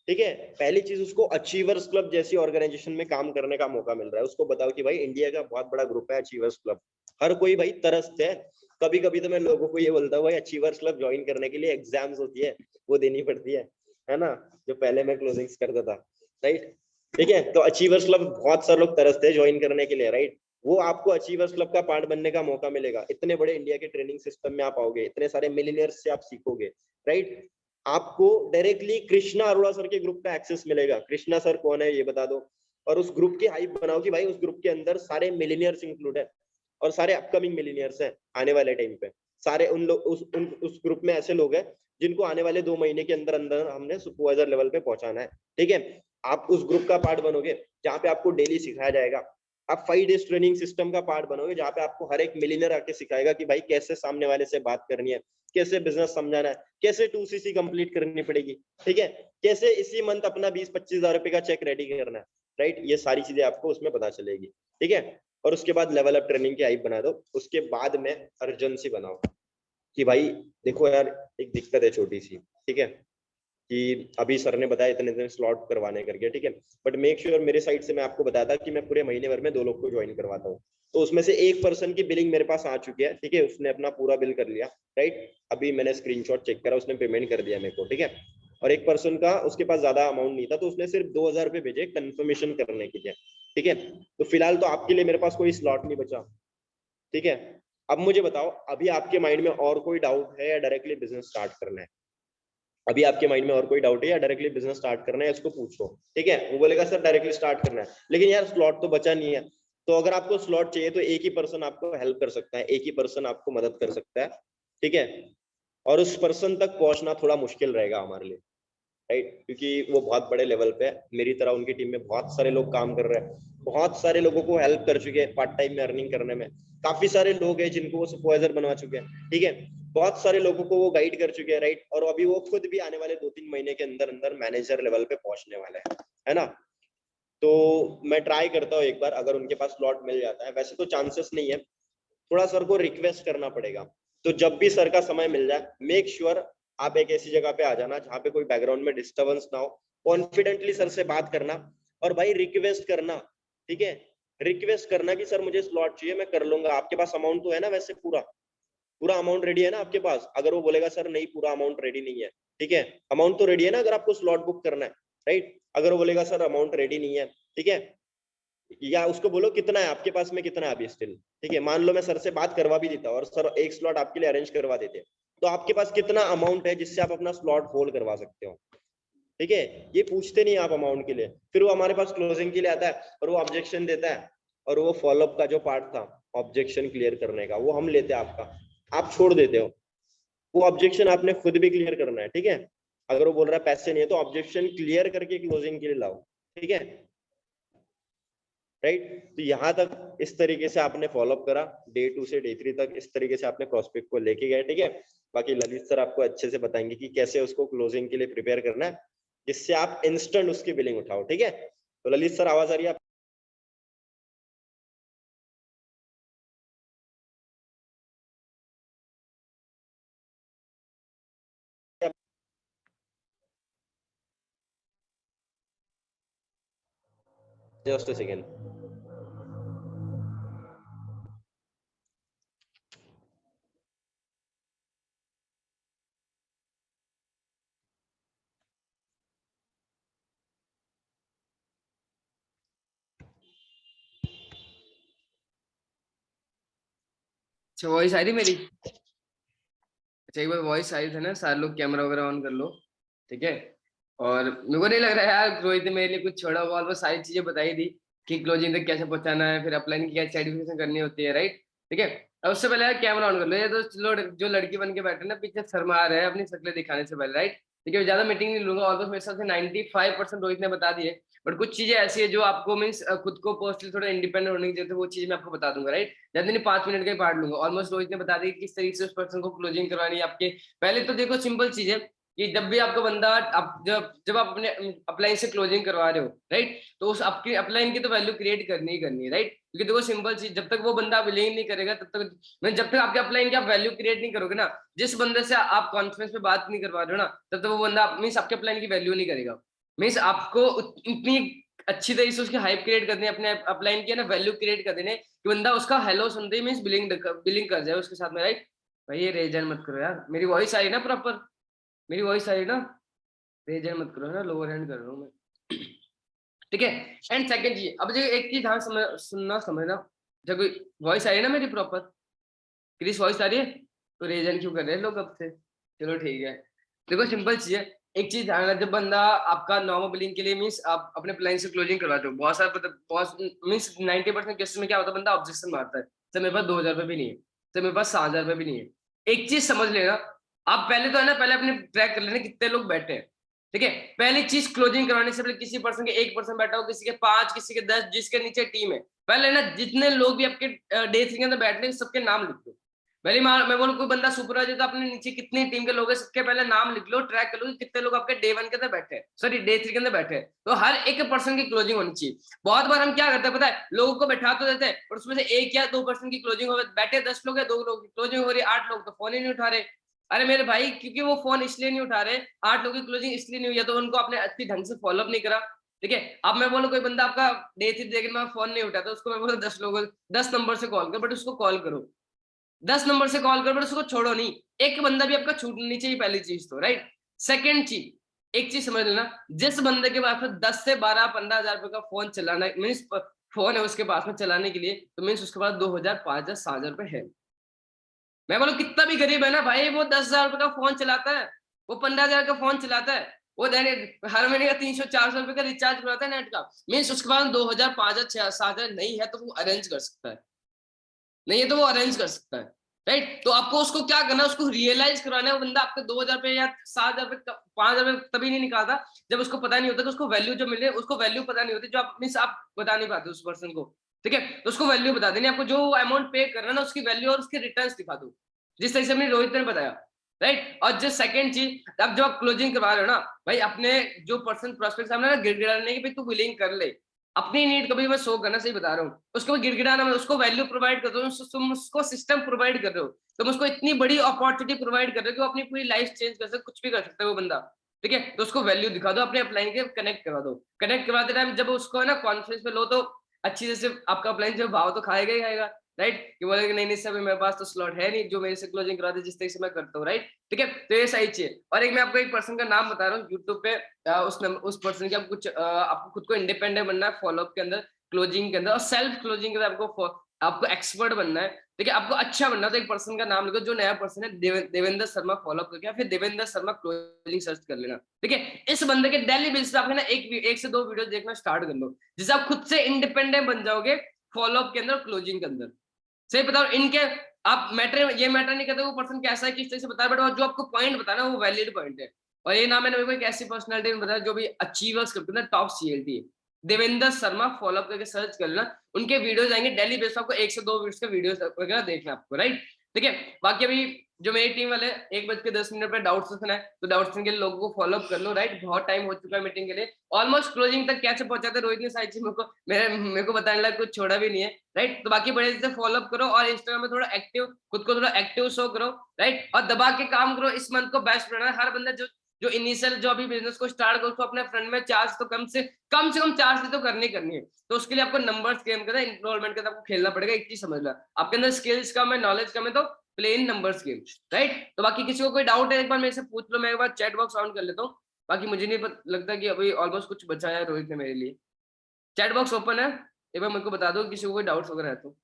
A: ठीक है। पहली चीज, उसको अचीवर्स क्लब जैसी ऑर्गेनाइजेशन में काम करने का मौका मिल रहा है, उसको बताओ कि भाई इंडिया का बहुत बड़ा ग्रुप है अचीवर्स क्लब, हर कोई भाई तरसते है। कभी कभी तो मैं लोगों को ये बोलता हूँ भाई अचीवर्स क्लब ज्वाइन करने के लिए एग्जाम्स होती है, वो देनी पड़ती है ना, जो पहले मैं क्लोजिंग्स करता था, राइट, ठीक है। तो अचीवर्स क्लब बहुत सारे लोग तरसते हैं ज्वाइन करने के लिए, राइट। वो आपको अचीवर्स क्लब का पार्ट बनने का मौका मिलेगा, इतने बड़े इंडिया के ट्रेनिंग सिस्टम में आप आओगे, इतने सारे मिलीनियर्स से आप सीखोगे, राइट। आपको डायरेक्टली कृष्णा अरोड़ा सर के ग्रुप का एक्सेस मिलेगा, कृष्णा सर कौन है ये बता दो, और उस ग्रुप की हाइप बनाओ कि भाई उस ग्रुप के अंदर सारे मिलीनियर्स इंक्लूड है, और सारे अपकमिंग मिलीनियर्स हैं आने वाले टाइम पे, सारे उन लोग उस ग्रुप में ऐसे लोग हैं जिनको आने वाले 2 महीने के अंदर अंदर हमने सुपरवाइजर लेवल पे पहुंचाना है, ठीक है। आप उस ग्रुप का पार्ट बनोगे जहाँ पे आपको डेली सिखाया जाएगा, आप 5 डेज ट्रेनिंग सिस्टम का पार्ट बनोगे जहाँ पे आपको हर एक मिलीनियर आके सिखाएगा कि भाई कैसे सामने वाले से बात करनी है, कैसे बिजनेस समझाना है, कैसे 2CC कंप्लीट करनी पड़ेगी, ठीक है, कैसे इसी मंथ अपना 20-25 हजार रुपए का चेक रेडी करना है, राइट। ये सारी चीजें आपको उसमें पता चलेगी, ठीक है। और उसके बाद लेवल अप ट्रेनिंग की हाइप बना दो, उसके बाद में अर्जेंसी बनाओ कि भाई देखो यार, एक दिक्कत है छोटी सी, ठीक है, कि अभी सर ने बताया इतने इतने स्लॉट करवाने करके, ठीक है, बट मेक श्योर मेरे साइड से मैं आपको बताया था कि मैं पूरे महीने भर में 2 लोग को ज्वाइन करवाता हूँ, तो उसमें से एक पर्सन की बिलिंग मेरे पास आ चुकी है, ठीक है, उसने अपना पूरा बिल कर लिया, राइट, अभी मैंने स्क्रीनशॉट चेक करा, उसने पेमेंट कर दिया मेरे को, ठीक है। और एक पर्सन का उसके पास ज्यादा अमाउंट नहीं था, तो उसने सिर्फ 2,000 रुपये भेजे कंफर्मेशन करने के लिए, ठीक है। तो फिलहाल तो आपके लिए मेरे पास कोई स्लॉट नहीं बचा, ठीक है। अब मुझे बताओ, अभी आपके माइंड में और कोई डाउट है या डायरेक्टली बिजनेस स्टार्ट करना है, अभी आपके माइंड में और कोई डाउट है या डायरेक्टली बिजनेस स्टार्ट करना है, इसको पूछो, ठीक है। वो बोलेगा सर डायरेक्टली स्टार्ट करना है, लेकिन यार स्लॉट तो बचा नहीं है, तो अगर आपको स्लॉट चाहिए तो एक ही पर्सन आपको हेल्प कर सकता है, एक ही पर्सन आपको मदद कर सकता है, ठीक है। और उस पर्सन तक पहुंचना थोड़ा मुश्किल रहेगा हमारे लिए, राइट, क्योंकि वो बहुत बड़े लेवल पे है, मेरी तरह उनकी टीम में बहुत सारे लोग काम कर रहे हैं, बहुत सारे लोगों को हेल्प कर चुके हैं पार्ट टाइम में अर्निंग करने में, काफी सारे लोग हैं जिनको वो सुपरवाइजर बनवा चुके हैं, ठीक है, बहुत सारे लोगों को वो गाइड कर चुके हैं, राइट, और अभी वो खुद भी आने वाले 2-3 महीने के अंदर अंदर मैनेजर लेवल पे पहुंचने वाले हैं, है ना। तो मैं ट्राई करता हूँ एक बार, अगर उनके पास स्लॉट मिल जाता है, वैसे तो चांसेस नहीं है, थोड़ा सर को रिक्वेस्ट करना पड़ेगा। तो जब भी सर का समय मिल जाए, मेक श्योर आप एक ऐसी जगह पे आ जाना जहाँ पे कोई बैकग्राउंड में डिस्टर्बेंस ना हो, कॉन्फिडेंटली सर से बात करना, और भाई रिक्वेस्ट करना, ठीक है, रिक्वेस्ट करना कि सर मुझे स्लॉट चाहिए, मैं कर लूंगा, आपके पास अमाउंट तो है ना, वैसे पूरा पूरा अमाउंट रेडी है ना आपके पास, अगर वो बोलेगा सर नहीं पूरा अमाउंट रेडी नहीं है, ठीक है, अमाउंट तो रेडी है ना अगर आपको स्लॉट बुक करना है, राइट, अगर वो बोलेगा सर अमाउंट रेडी नहीं है, ठीक है, या उसको बोलो कितना है आपके पास में, कितना है अभी स्टिल, ठीक है, मान लो मैं सर से बात करवा भी देता और सर एक स्लॉट आपके लिए अरेंज करवा देते, तो आपके पास कितना अमाउंट है जिससे आप अपना स्लॉट होल्ड करवा सकते हो, ठीक है। ये पूछते नहीं आप अमाउंट के लिए, फिर वो हमारे पास क्लोजिंग के लिए आता है और वो ऑब्जेक्शन देता है, और वो फॉलोअप का जो पार्ट था ऑब्जेक्शन क्लियर करने का, वो हम लेते हैं आपका, आप छोड़ देते हो, वो ऑब्जेक्शन आपने खुद भी क्लियर करना है, ठीक है। अगर वो बोल रहा है पैसे नहीं है तो ऑब्जेक्शन क्लियर करके क्लोजिंग के लिए लाओ, ठीक है, राइट। तो यहाँ तक इस तरीके से आपने फॉलोअप करा, डे 2 से डे 3 तक इस तरीके से आपने प्रोस्पेक्ट को लेके गए, ठीक है। बाकी ललित सर आपको अच्छे से बताएंगे कि कैसे उसको क्लोजिंग के लिए प्रिपेयर करना है, जिससे आप इंस्टेंट उसकी बिलिंग उठाओ, ठीक है। तो ललित सर आवाज आ रही है जस्ट अ सेकेंड।
B: अच्छा वॉइस आ रही मेरी? अच्छा एक बार वॉइस आई थी ना, सारे लोग कैमरा वगैरह ऑन कर लो, ठीक है। और मेरे को नहीं लग रहा है यार रोहित ने मेरे लिए कुछ छोड़ा हुआ, बस सारी चीजें बताई दी कि क्लोजिंग तक कैसे पहुंचाना है, फिर अपलाइन की क्या सर्टिफिकेशन करनी होती है, राइट। ठीक है। अब उससे पहले यार कैमरा ऑन कर लो, ये तो चलो जो लड़की बन के बैठे ना पीछे शर्मा रहे हैं अपनी शक्लें दिखाने से पहले, राइट। ठीक है, ज्यादा मीटिंग नहीं लूंगा, ऑलमोस्ट मेरे हिसाब से 95% रोहित ने बता दिए। बट कुछ चीजें ऐसी है जो आपको मीन्स खुद को पर्सनली थोड़ा इंडिपेंडेंट होने की जरूरत है, वो चीज मैं आपको बता दूंगा, राइट। ज्यादा नहीं 5 मिनट का ही पार्ट लूंगा। ऑलमोस्ट रोहित ने बता दिया कि किस तरीके से उस पर्सन को क्लोजिंग करवानी है आपके। पहले तो देखो सिंपल चीज है कि जब भी आपका बंदा आप जब जब आप अपने अपलाइन से क्लोजिंग करवा रहे हो, राइट, तो उस आपकी अपलाइन की तो वैल्यू क्रिएट करनी ही करनी है, राइट। क्योंकि देखो सिंपल चीज, जब तक वो बंदा बिलीव नहीं करेगा तब तक, मैं जब तक आपके अपलाइन की आप वैल्यू क्रिएट नहीं करोगे ना, जिस बंदे से आप कॉन्फ्रेंस पे बात नहीं करवा रहे हो ना, तब तक वो बंदा मीन्स आपके अपलाइन की वैल्यू नहीं करेगा। मीन्स आपको इतनी अच्छी तरीके से उसकी हाइप क्रिएट करनी है, अपने अपलाइन की ना वैल्यू क्रिएट कर देने कि बंदा उसका हेलो सुनते ही मीन्स बिलिंग कर जाए उसके साथ में, राइट। भाई ये रेजन मत करो यार, मेरी वॉइस आई ना प्रॉपर, मेरी वॉइस आई ना, रेजन मत करो ना, लोअर हैंड कर रहा हूँ मैं। ठीक है। एंड सेकंड चीज, अब जो एक चीज ध्यान सुनना समझना, जब कोई वॉइस आ रही है ना मेरी प्रॉपर, क्रिस वॉइस आ रही है, तो रेजन क्यों कर रहे हैं लोग अब से? चलो ठीक है। देखो सिंपल चीज है, एक चीज ध्यान रखना, जब बंदा आपका नॉर्मल बिलिंग के लिए मीन्स आप अपने प्लान से क्लोजिंग करवाते हो, बहुत सारा बहुत मीन्स 90% केसेस में क्या होता है, बंदा ऑब्जेक्शन मारता है, सर मेरे पास 2,000 रुपये भी नहीं है, सर मेरे पास 7,000 रुपये भी नहीं है। एक चीज समझ लेना, आप पहले तो है ना, पहले अपने ट्रैक कर लेना कितने लोग बैठे हैं, ठीक है। पहली चीज, क्लोजिंग करवाने से पहले किसी पर्सन के 1% बैठा हो, किसी के 5, किसी के 10, जिसके नीचे टीम है, पहले ना जितने लोग भी आपके डे 3 के अंदर बैठने हैं सबके नाम लिख दो। पहले मैं बोलूं कोई बंदा सुपरवाइजर तो अपने नीचे कितनी टीम के लोग हैं सबके पहले नाम लिख लो, ट्रैक कर लो कि कितने लोग आपके डे 1 के अंदर बैठे हैं, सॉरी डे 3 के अंदर बैठे हैं। तो हर एक पर्सन की क्लोजिंग होनी चाहिए। बहुत बार हम क्या करते हैं पता है, लोगों को बैठा तो देते हैं और उसमें से 1 या 2% की क्लोजिंग हो, बैठे 10 लोग है, 2 लोग की क्लोजिंग हो रही है, 8 लोग तो फोन ही नहीं उठा रहे। अरे मेरे भाई, क्योंकि वो फोन इसलिए नहीं उठा रहे, 8 लोगों की क्लोजिंग इसलिए नहीं हुई है, तो उनको आपने अच्छी ढंग से फॉलोअप नहीं करा, ठीक है। अब मैं बोलूं कोई बंदा आपका डे 3 देख मैं फोन नहीं उठाता, उसको मैं बोलूं 10 लोगों 10 नंबर से कॉल कर, बट उसको कॉल करो, 10 नंबर से कॉल कर, बट उसको छोड़ो नहीं, एक बंदा भी आपका छूटनी चाहिए, पहली चीज तो, राइट। सेकंड चीज, एक चीज समझ लेना, जिस बंदे के पास में 10 से 12 15,000 रुपए का फोन चलाना मीन्स फोन है उसके पास में चलाने के लिए, तो मीन्स उसके पास 2,000 5,000 7,000 रुपए है। मैं बोलूं कितना भी गरीब है ना भाई, वो 10,000 रुपए का फोन चलाता है, वो 15,000 का फोन चलाता है, वो हर महीने का 300 400 रुपए का रिचार्ज करवाता है नेट का, मीन्स उसके पास 2,000 5,000 7,000 नहीं है तो वो अरेंज कर सकता है, नहीं है तो वो अरेंज कर सकता है, राइट। तो आपको उसको क्या करना है, उसको रियलाइज करवाना है, वो बंदा आपके 2,000 रुपए या 7,000 रुपए 5,000 रुपए तभी नहीं निकालता जब उसको पता नहीं होता कि उसको वैल्यू जो मिल रही है, उसको वैल्यू पता नहीं होती, जो आप मीन्स आप बता नहीं पाते उस पर्सन को, ठीक है। तो उसको वैल्यू बता देनी, आपको जो अमाउंट पे करना है ना उसकी वैल्यू और उसके रिटर्न दिखा दो, जिस तरह से हमने रोहित ने बताया, राइट। और जो सेकंड चीज, अब जब आप क्लोजिंग करवा रहे हो ना भाई, अपने जो पर्सन प्रोस्पेक्ट सामने ना गिड़गिड़ाने की भाई तू बिलिंग कर ले, अपनी नीड कभी मैं शो करना, सही बता रहा हूँ, उसको गिड़गिड़ाना, उसको वैल्यू प्रोवाइड कर दो, तुम उसको सिस्टम प्रोवाइड कर रहे हो, तुम उसको इतनी बड़ी अपॉर्चुनिटी प्रोवाइड कर रहे हो कि वो अपनी पूरी लाइफ चेंज कर सकते, कुछ भी कर सकता है वो बंदा, ठीक है। तो उसको वैल्यू दिखा दो, अपने अपलाइन के कनेक्ट करवा दो, कनेक्ट करवाते टाइम जब उसको है ना कॉन्फ्रेंस पे लो, तो अच्छी तरह से आपका अपलाइन जो भाव तो खाएगा ही खाएगा, राइट। कि बोले कि नहीं नहीं सर मेरे पास तो स्लॉट है नहीं जो मेरे से क्लोजिंग करा दे, जिस तरीके से मैं करता हूँ, राइट। ठीक है, तो ये सही चीज। और एक मैं आपको एक पर्सन का नाम बता रहा हूँ यूट्यूब पे, उस पर्सन की आपको कुछ आपको खुद को इंडिपेंडेंट बनना है फॉलोअप के अंदर, क्लोजिंग के अंदर, और सेल्फ क्लोजिंग के अंदर आपको एक्सपर्ट बनना है, ठीक है, आपको अच्छा बनना है। तो एक पर्सन का नाम लिखो, जो नया पर्सन है, देवेंद्र शर्मा फॉलोअप करके, फिर देवेंद्र शर्मा क्लोजिंग सर्च कर लेना, ठीक है। इस बंदे के डेली बेसिस पे आप है ना एक से 2 वीडियो देखना स्टार्ट कर लो, जिससे आप खुद से इंडिपेंडेंट बन जाओगे फॉलोअप के अंदर, क्लोजिंग के अंदर। सही बताओ, इनके आप मैटर, ये मैटर नहीं करते वो पर्सन कैसा है किस तरह से बताया, बट जो आपको पॉइंट बताना वो वैलिड पॉइंट है। और ये नाम मैंने मेरे को एक ऐसी पर्सनालिटी ने बताया जो भी अचीवर्स करते हैं, टॉप सीएलटी है, देवेंद्र शर्मा, फॉलोअप करके सर्च कर लेना, उनके वीडियोस आएंगे डेली बेस पे, आपको 1 से 2 वीडियोस के वीडियोस वगैरह देखना आपको, राइट। ठीक है, बाकी अभी जो मेरी टीम वाले 1:10 पे डाउट सेशन है, तो डाउट सेशन के लिए लोगों को फॉलोअप कर लो, राइट। बहुत टाइम हो चुका है मीटिंग के लिए, ऑलमोस्ट क्लोजिंग तक कैसे पहुंचाते रोहित ने सारी चीज मेरे को बताने लगा, कुछ छोड़ा भी नहीं है, राइट। तो बाकी बड़े से फॉलोअप करो, और इंस्टाग्राम में थोड़ा एक्टिव, खुद को थोड़ा एक्टिव शो करो, राइट। और दबा के काम करो, इस मंथ को बेस्ट बनाना है। हर बंदा जो जो इनिशियल जो अभी बिजनेस को स्टार्ट करो, उसको अपने फ्रेंड में चार्ज तो कम से कम 4 तो करनी है। तो उसके लिए आपको नंबर्स गेम करना है, इनरोलमेंट के साथ आपको खेलना पड़ेगा। एक चीज समझना, आपके अंदर स्किल्स कम है, नॉलेज कम है, तो प्लेन नंबर्स गेम, राइट। तो बाकी किसी को कोई डाउट है एक बार मेरे से पूछ लो, मैं एक बार चैट बॉक्स ऑन कर लेता हूँ। बाकी मुझे नहीं लगता कि अभी ऑलमोस्ट कुछ बचा है रोहित ने मेरे लिए। चैट बॉक्स ओपन है, एक बार मेरे को बता दो किसी को कोई डाउट्स वगैरह है तो।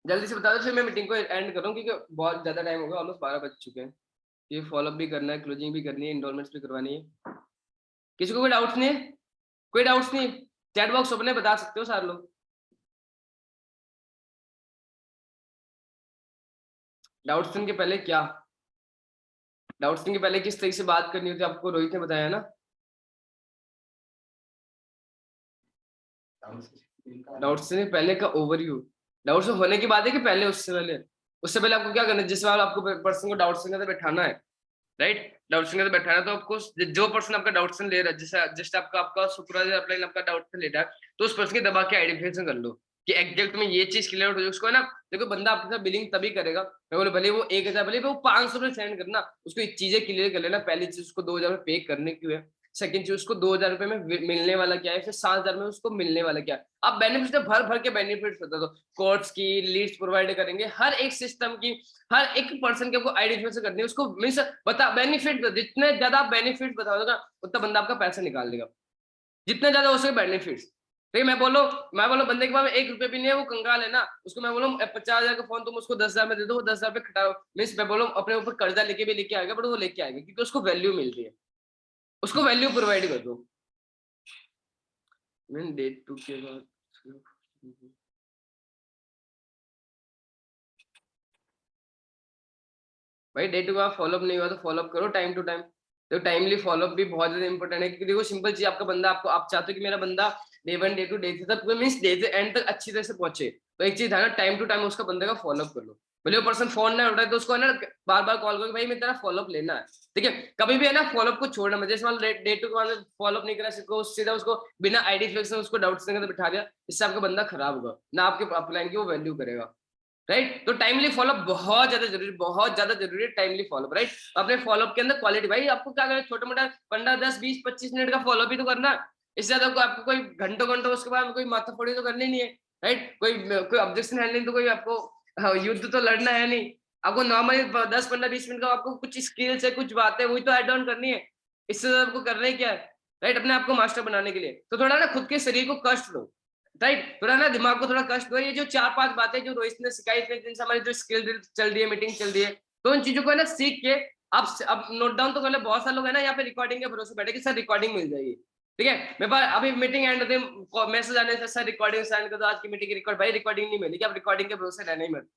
B: जल्दी से बता दो, फिर मैं मीटिंग को एंड करूँ, क्योंकि बहुत ज्यादा टाइम हो गया, ऑलमोस्ट 12 बज चुके हैं। ये फॉलोअप भी करना है, क्लोजिंग भी करनी है, इनरोलमेंट्स भी करवानी है। किसी को कोई डाउट्स नहीं है? कोई डाउट्स नहीं? चैट बॉक्स ओपन है, बता सकते हो सारे लोग। डाउट्स के पहले क्या, डाउट्स के पहले किस तरीके से बात करनी होती है आपको रोहित ने बताया ना। डाउट्स से पहले का ओवरव्यू, डाउट्स होने की बात है कि पहले, उससे पहले आपको क्या करना है, जिस बार आपको पर्सन को डाउट्स के अंदर बैठाना है, राइट, डाउट्स के अंदर बैठाना है, तो आपको जो पर्सन आपका डाउट्स ले रहा है, जैसे आपका आपका सुपरवाइजर अपलाइन आपका डाउट ले रहा है, तो उस पर्सन की दबा के आइडेंटिफिकेशन कर लो कि एग्जैक्ट में ये चीज क्लियर हो जाए उसको, है ना। देखो बंदा आपके साथ बिलिंग तभी करेगा, मैं बोले भले वो 1,000, भले वो 500 रुपये सेंड करना, उसको ये चीजें क्लियर कर लेना। पहली चीज उसको 2,000 पे करने क्यों है, सेकंड चीज उसको 2,000 रुपये में मिलने वाला क्या है, फिर 7,000 में उसको मिलने वाला क्या है। आप बेनिफिट भर भर के बेनिफिट बता दो, कोर्स की लीड्स प्रोवाइड करेंगे, हर एक सिस्टम की, हर एक पर्सन के आपको आइडेंटिफिकेशन करनी है उसको, मींस बता बेनिफिट, जितने ज्यादा आप बेनिफिट बताओगे उतना बंदा आपका पैसा निकाल देगा, जितने ज्यादा हो सके बेनिफिट्स। ठीक है, मैं बोलो बंदे के पास 1 रुपये भी नहीं है, वो कंगाल है ना, उसको मैं बोलूँ 50,000 का फोन तुम उसको 10,000 में दे दो, वो 10,000 रुपये खटाओ, मीन्स मैं बोलूँ अपने ऊपर कर्जा लेके भी लेके आएगा, बट वो लेके आएगा क्योंकि उसको वैल्यू मिल रही है, उसको वैल्यू प्रोवाइड कर दो। मीन डेट 2 के बाद भाई डे 2 का फॉलोअप नहीं हुआ तो फॉलोअप करो टाइम टू टाइम। तो टाइमली फॉलोअप भी बहुत ज्यादा इंपॉर्टेंट है, क्योंकि देखो सिंपल चीज, आपका बंदा आपको, आप चाहते हो कि मेरा बंदा डे 1 डे 2 डे 3 तक, मींस डे से एंड तक अच्छी तरह से पहुंचे, तो एक चीज है ना, टाइम टू टाइम उसका बंदे का फॉलोअप कर लो। भले वो पर्सन फोन ना उठाए तो उसको है ना बार बार कॉल करो, भाई मैं तेरा फॉलोअप लेना है, ठीक है। कभी भी है ना फॉलोअप को छोड़ना मत, जैसे मान डे 2 के बाद फॉलोअप नहीं करा, उसको सीधा उसको बिना आइडेंटिफिकेशन उसको डाउट्स के अंदर बिठा दिया, इससे आपका बंदा खराब होगा ना, आपके अपलाइन की वो वैल्यू करेगा, राइट। तो टाइमली फॉलोअप बहुत ज्यादा जरूरी, बहुत ज्यादा जरूरी है टाइमली फॉलोअप, राइट। अपने फॉलोअप के अंदर क्वालिटी, भाई आपको क्या करना है, छोटा मोटा 15 10 20 25 मिनट का फॉलोअप ही तो करना है, इससे ज्यादा आपको कोई घंटों घंटों उसके बाद कोई माथाफोड़ी तो करनी नहीं है, राइट। कोई ऑब्जेक्शन है नहीं, तो कोई आपको युद्ध तो लड़ना है नहीं, आपको नॉर्मली 10 15 20 मिनट का आपको कुछ स्किल्स है, कुछ बातें वही तो ऐड ऑन करनी है, इससे ज्यादा आपको करना ही क्या है, राइट। अपने आप को मास्टर बनाने के लिए तो थोड़ा ना खुद के शरीर को कष्ट लो, राइट, थोड़ा ना दिमाग को थोड़ा कष्ट दो। ये जो 4 5 बातें जो रोहित ने सिखाई थी, जिनसे हमारी जो स्किल चल रही है, मीटिंग चल रही है, तो उन चीजों को है ना सीख के आप अब नोट डाउन तो कर ले। बहुत सारे लोग है ना यहाँ पे रिकॉर्डिंग के भरोसे बैठे कि सर रिकॉर्डिंग मिल जाएगी, ठीक है, मेरे पास अभी मीटिंग एंड होते मैसेज आने से सर रिकॉर्डिंग सेंड कर दो, आज की मीटिंग की रिकॉर्ड, भाई रिकॉर्डिंग नहीं मिलेगी, आप रिकॉर्डिंग के भरोसे रहना ही मत,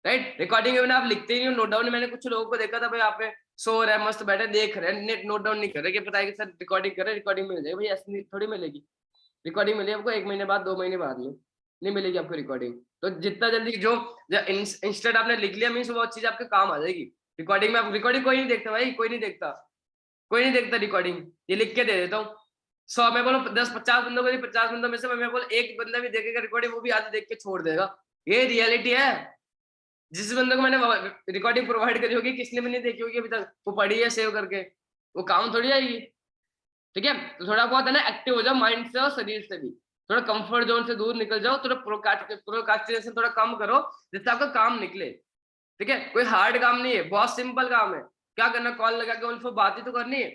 B: राइट। रिकॉर्डिंग में आप लिखते ही नहीं, नोट डाउन। मैंने कुछ लोगों को देखा था भाई, आप पे सो रहे मस्त बैठे देख रहे हैं, नोट डाउन नहीं कर रहे, कि पता है कि सर रिकॉर्डिंग कर रहे, रिकॉर्डिंग मिल जाएगी, भाई ऐसी थोड़ी मिलेगी। रिकॉर्डिंग मिलेगी आपको 1 महीने बाद, 2 महीने बाद में नहीं मिलेगी आपको रिकॉर्डिंग। तो जितना जल्दी जो इंस्टेंट आपने लिख लिया, मीन्स वो चीज आपके काम आ जाएगी। रिकॉर्डिंग में आप, रिकॉर्डिंग कोई नहीं देखता भाई, कोई नहीं देखता, कोई नहीं देखता रिकॉर्डिंग, ये लिख के दे देता हूँ। 100 मैं बोलो 10 50 बंदों को, 50 बंदों में से मैं बोलो एक बंदा भी देखेगा रिकॉर्डिंग, वो भी आधे देख के छोड़ देगा, ये रियलिटी है। जिस बंदे को मैंने रिकॉर्डिंग प्रोवाइड करी होगी, किसने भी नहीं देखी होगी अभी तक, वो पढ़ी है सेव करके, वो काम थोड़ी आएगी, ठीक है। तो थोड़ा बहुत है ना एक्टिव हो जाओ, माइंड से और शरीर से भी, थोड़ा कंफर्ट जोन से दूर निकल जाओ, थोड़ा प्रोकास्टिनेशन थोड़ा कम करो, जिससे आपका काम निकले, ठीक है। कोई हार्ड काम नहीं है, बहुत सिंपल काम है। क्या करना, कॉल लगा के उनको बात ही तो करनी है।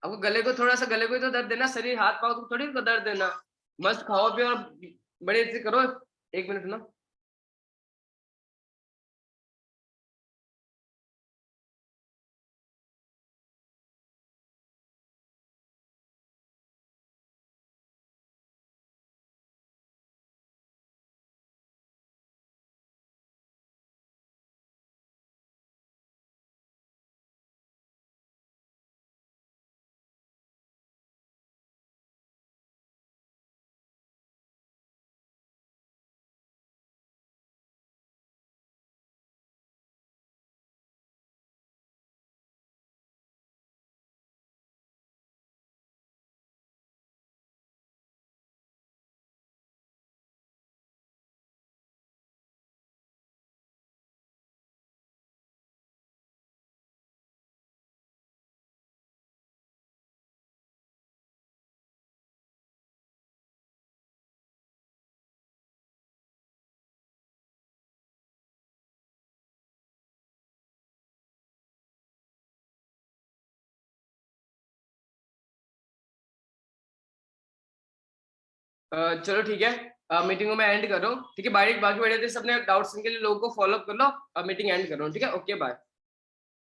B: आपको गले को थोड़ा सा, गले को तो दर्द देना, शरीर हाथ पाओ तो थोड़ी दर्द देना। मस्त खाओ पियो और बड़े से करो। 1 मिनट ना, चलो ठीक है। मीटिंग को मैं एंड कर रहा हूँ, ठीक है। बाकी बैठे थे सबने डाउट्स के लिए लोगों को फॉलो अप कर लो, मीटिंग एंड कर रहा हूँ, ठीक है। Okay bye.